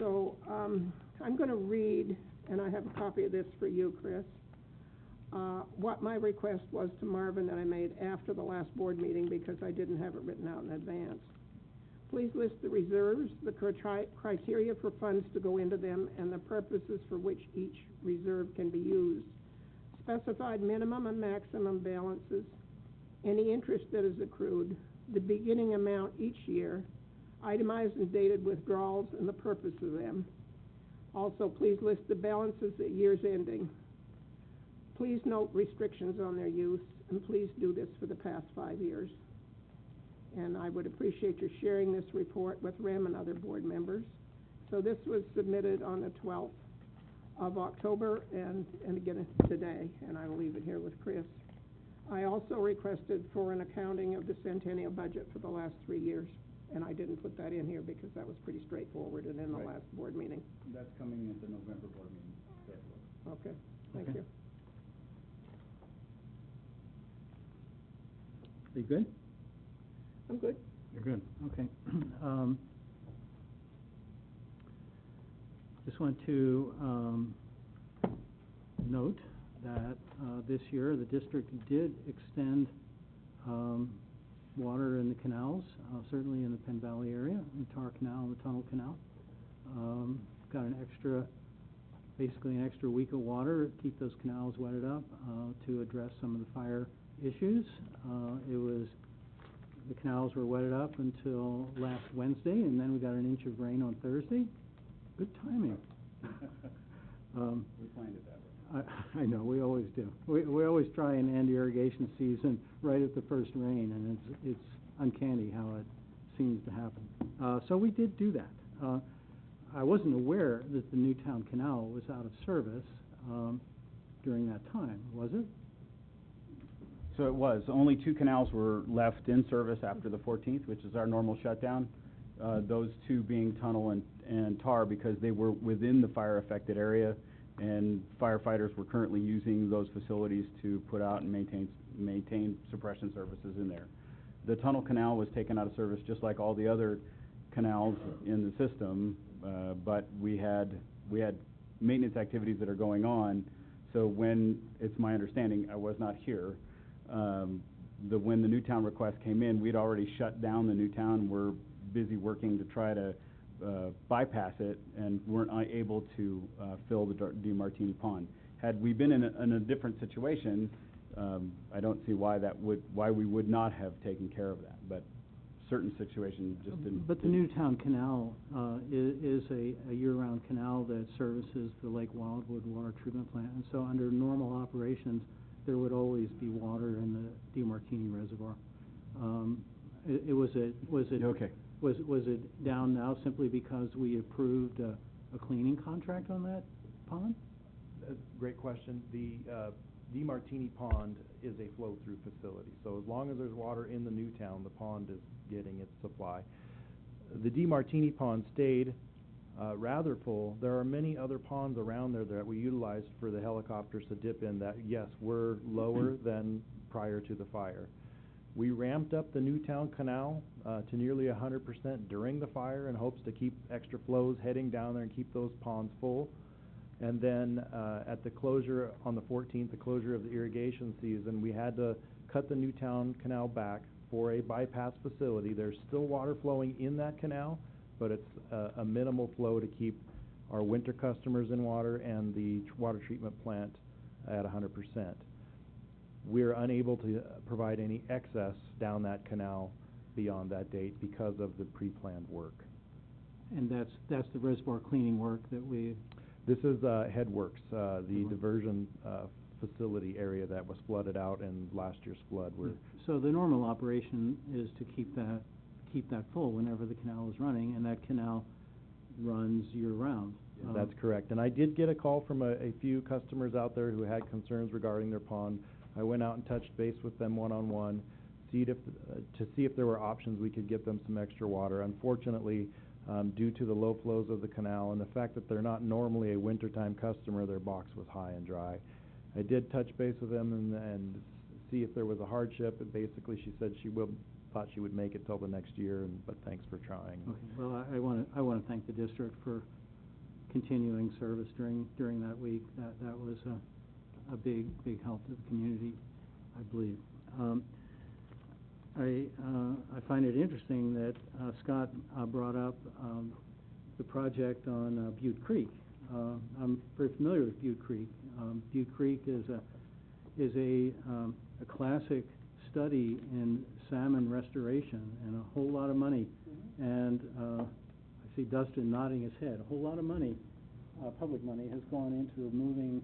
So I'm going to read, and I have a copy of this for you, Chris, what my request was to Marvin that I made after the last board meeting, because I didn't have it written out in advance. Please list the reserves, the criteria for funds to go into them, and the purposes for which each reserve can be used. Specified minimum and maximum balances, any interest that is accrued, the beginning amount each year, itemized and dated withdrawals and the purpose of them. Also, please list the balances at year's ending. Please note restrictions on their use, and please do this for the past 5 years. And I would appreciate your sharing this report with REM and other board members. So this was submitted on the 12th of October, and again today, and I will leave it here with Chris. I also requested for an accounting of the centennial budget for the last 3 years, and I didn't put that in here because that was pretty straightforward and in the last board meeting. That's coming at the November board meeting. Okay, thank you. Are you good? I'm good. You're good, okay. Just want to note that this year the district did extend water in the canals, certainly in the Penn Valley area, the Tar Canal and the Tunnel Canal. Got an extra, basically an extra week of water to keep those canals wetted up to address some of the fire issues. The canals were wetted up until last Wednesday, and then we got an inch of rain on Thursday. Good timing. We planned it that way. I know, we always do. We always try and end irrigation season right at the first rain, and it's uncanny how it seems to happen. So we did do that. I wasn't aware that the Newtown Canal was out of service during that time, was it? So it was. Only 2 canals were left in service after the 14th, which is our normal shutdown. Those 2 being Tunnel and Tar, because they were within the fire-affected area, and firefighters were currently using those facilities to put out and maintain suppression services in there. The Tunnel Canal was taken out of service just like all the other canals in the system, but we had maintenance activities that are going on. So when, it's my understanding, I was not here, when the Newtown request came in, we'd already shut down the Newtown. We're busy working to try to bypass it, and weren't able to fill the DeMartini Pond. Had we been in a different situation, I don't see why we would not have taken care of that. But certain situations just didn't. But the Newtown Canal is a year-round canal that services the Lake Wildwood Water Treatment Plant, and so under normal operations, there would always be water in the DeMartini Reservoir. Was it down now simply because we approved a cleaning contract on that pond? Great question. The DeMartini Pond is a flow-through facility, so as long as there's water in the Newtown, the pond is getting its supply. The DeMartini Pond stayed rather full. There are many other ponds around there that we utilized for the helicopters to dip in that, yes, were lower than prior to the fire. We ramped up the Newtown Canal to nearly 100% during the fire in hopes to keep extra flows heading down there and keep those ponds full. And then at the closure on the 14th, the closure of the irrigation season, we had to cut the Newtown Canal back for a bypass facility. There's still water flowing in that canal, but it's a minimal flow to keep our winter customers in water and the water treatment plant at 100%. We're unable to provide any excess down that canal beyond that date because of the pre-planned work. And that's the reservoir cleaning work that we... This is Headworks, the diversion facility area that was flooded out in last year's flood. So the normal operation is to keep that full whenever the canal is running, and that canal runs year-round. That's correct. And I did get a call from a few customers out there who had concerns regarding their pond. I went out and touched base with them one-on-one, to see if there were options we could get them some extra water. Unfortunately, due to the low flows of the canal and the fact that they're not normally a wintertime customer, their box was high and dry. I did touch base with them and see if there was a hardship, and basically she said thought she would make it till the next year, but thanks for trying. Okay. Well, I want to thank the district for continuing service during that week. That was a big help to the community, I believe. I find it interesting that Scott brought up the project on Butte Creek. I'm very familiar with Butte Creek. Butte Creek is a classic study in salmon restoration, and a whole lot of money. And I see Dustin nodding his head. A whole lot of money, public money, has gone into removing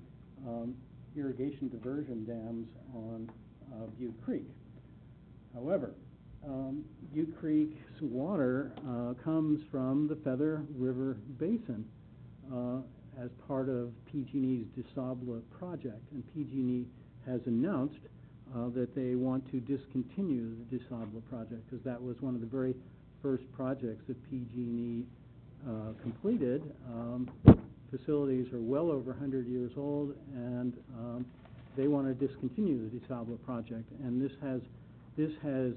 irrigation diversion dams on Butte Creek. However, Butte Creek's water comes from the Feather River Basin as part of PG&E's DeSable project, and PG&E has announced that they want to discontinue the DeSable project, because that was one of the very first projects that PG&E completed. Facilities are well over 100 years old, and they want to discontinue the DeSable project. And this has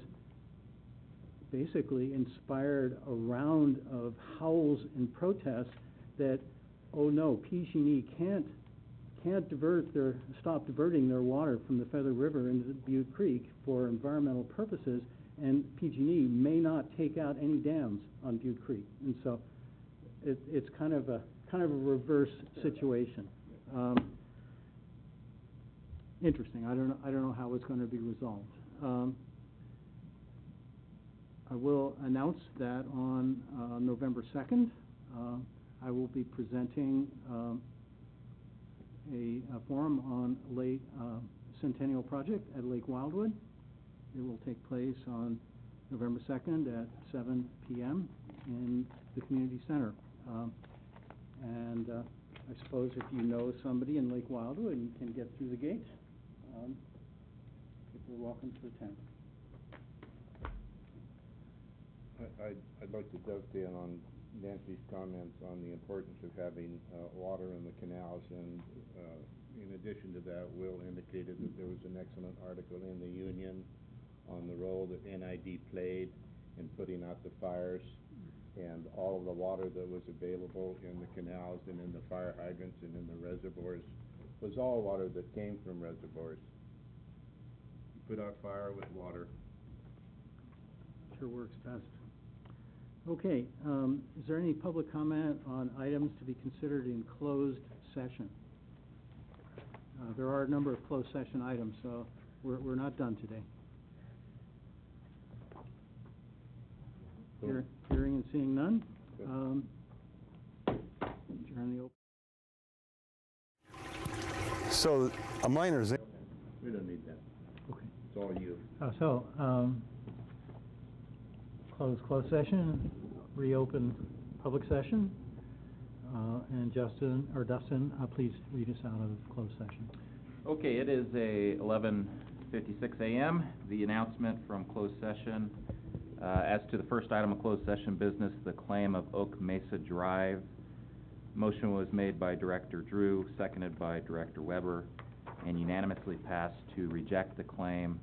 basically inspired a round of howls and protests that, oh no, PG&E can't stop diverting their water from the Feather River into the Butte Creek for environmental purposes, and PG&E may not take out any dams on Butte Creek. And so it's kind of a reverse situation. Interesting. I don't know how it's going to be resolved. I will announce that on November 2nd, I will be presenting a forum on Lake Centennial Project at Lake Wildwood. It will take place on November 2nd at 7 p.m. in the community center. And I suppose if you know somebody in Lake Wildwood and can get through the gate, people are welcome to attend. I'd like to dovetail on Nancy's comments on the importance of having water in the canals, and in addition to that, Will indicated that there was an excellent article in the Union on the role that NID played in putting out the fires, and all of the water that was available in the canals and in the fire hydrants and in the reservoirs was all water that came from reservoirs. You put out fire with water. Sure works best. Okay, is there any public comment on items to be considered in closed session? There are a number of closed session items, so we're not done today. Hearing and seeing none. Adjourn the open. So a minor's in. We don't need that. Okay. It's all you. Close session, reopen public session, and Dustin, please read us out of closed session. Okay, it is 11:56 a.m. The announcement from closed session. As to the first item of closed session business, the claim of Oak Mesa Drive. Motion was made by Director Drew, seconded by Director Weber, and unanimously passed to reject the claim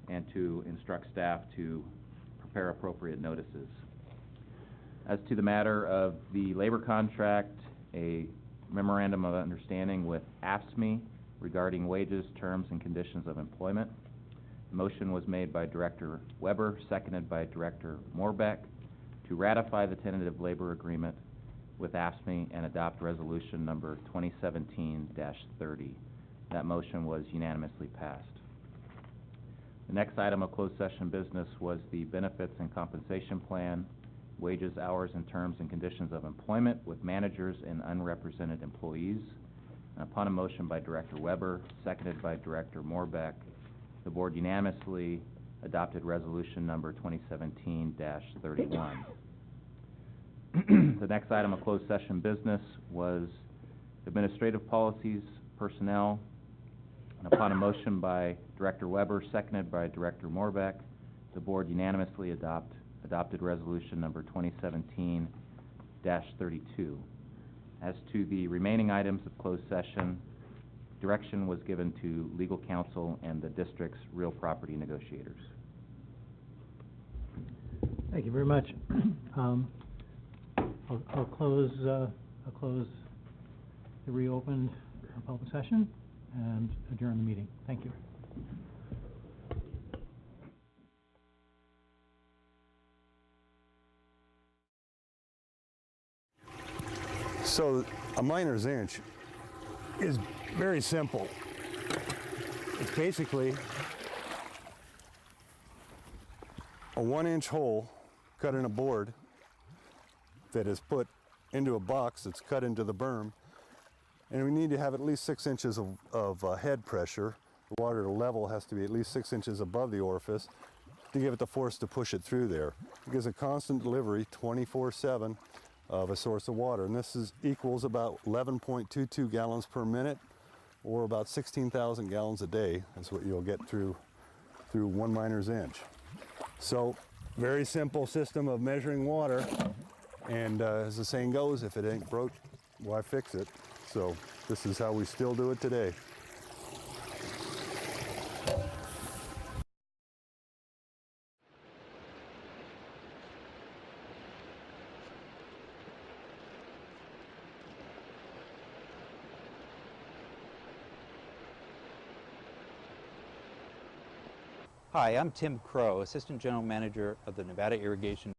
and to instruct staff to prepare appropriate notices. As to the matter of the labor contract, a memorandum of understanding with AFSCME regarding wages, terms, and conditions of employment. Motion was made by Director Weber, seconded by Director Moorbeck, to ratify the tentative labor agreement with AFSCME and adopt resolution number 2017-30. That motion was unanimously passed. The next item of closed session business was the benefits and compensation plan, wages, hours, and terms and conditions of employment with managers and unrepresented employees. And upon a motion by Director Weber, seconded by Director Morbeck, the board unanimously adopted resolution number 2017-31. The next item of closed session business was administrative policies, personnel. And upon a motion by Director Weber, seconded by Director Morbeck, the board unanimously adopted resolution number 2017-32. As to the remaining items of closed session, direction was given to legal counsel and the district's real property negotiators. Thank you very much. I'll close the reopened public session and adjourn the meeting. Thank you. So a miner's inch is very simple. It's basically a 1-inch hole cut in a board that is put into a box that's cut into the berm, and we need to have at least 6 inches of head pressure. The water level has to be at least 6 inches above the orifice to give it the force to push it through there. It gives a constant delivery 24/7 of a source of water, and this equals about 11.22 gallons per minute, or about 16,000 gallons a day. That's what you'll get through 1 miner's inch. So, very simple system of measuring water, and as the saying goes, if it ain't broke, why fix it? So this is how we still do it today. Hi, I'm Tim Crow, Assistant General Manager of the Nevada Irrigation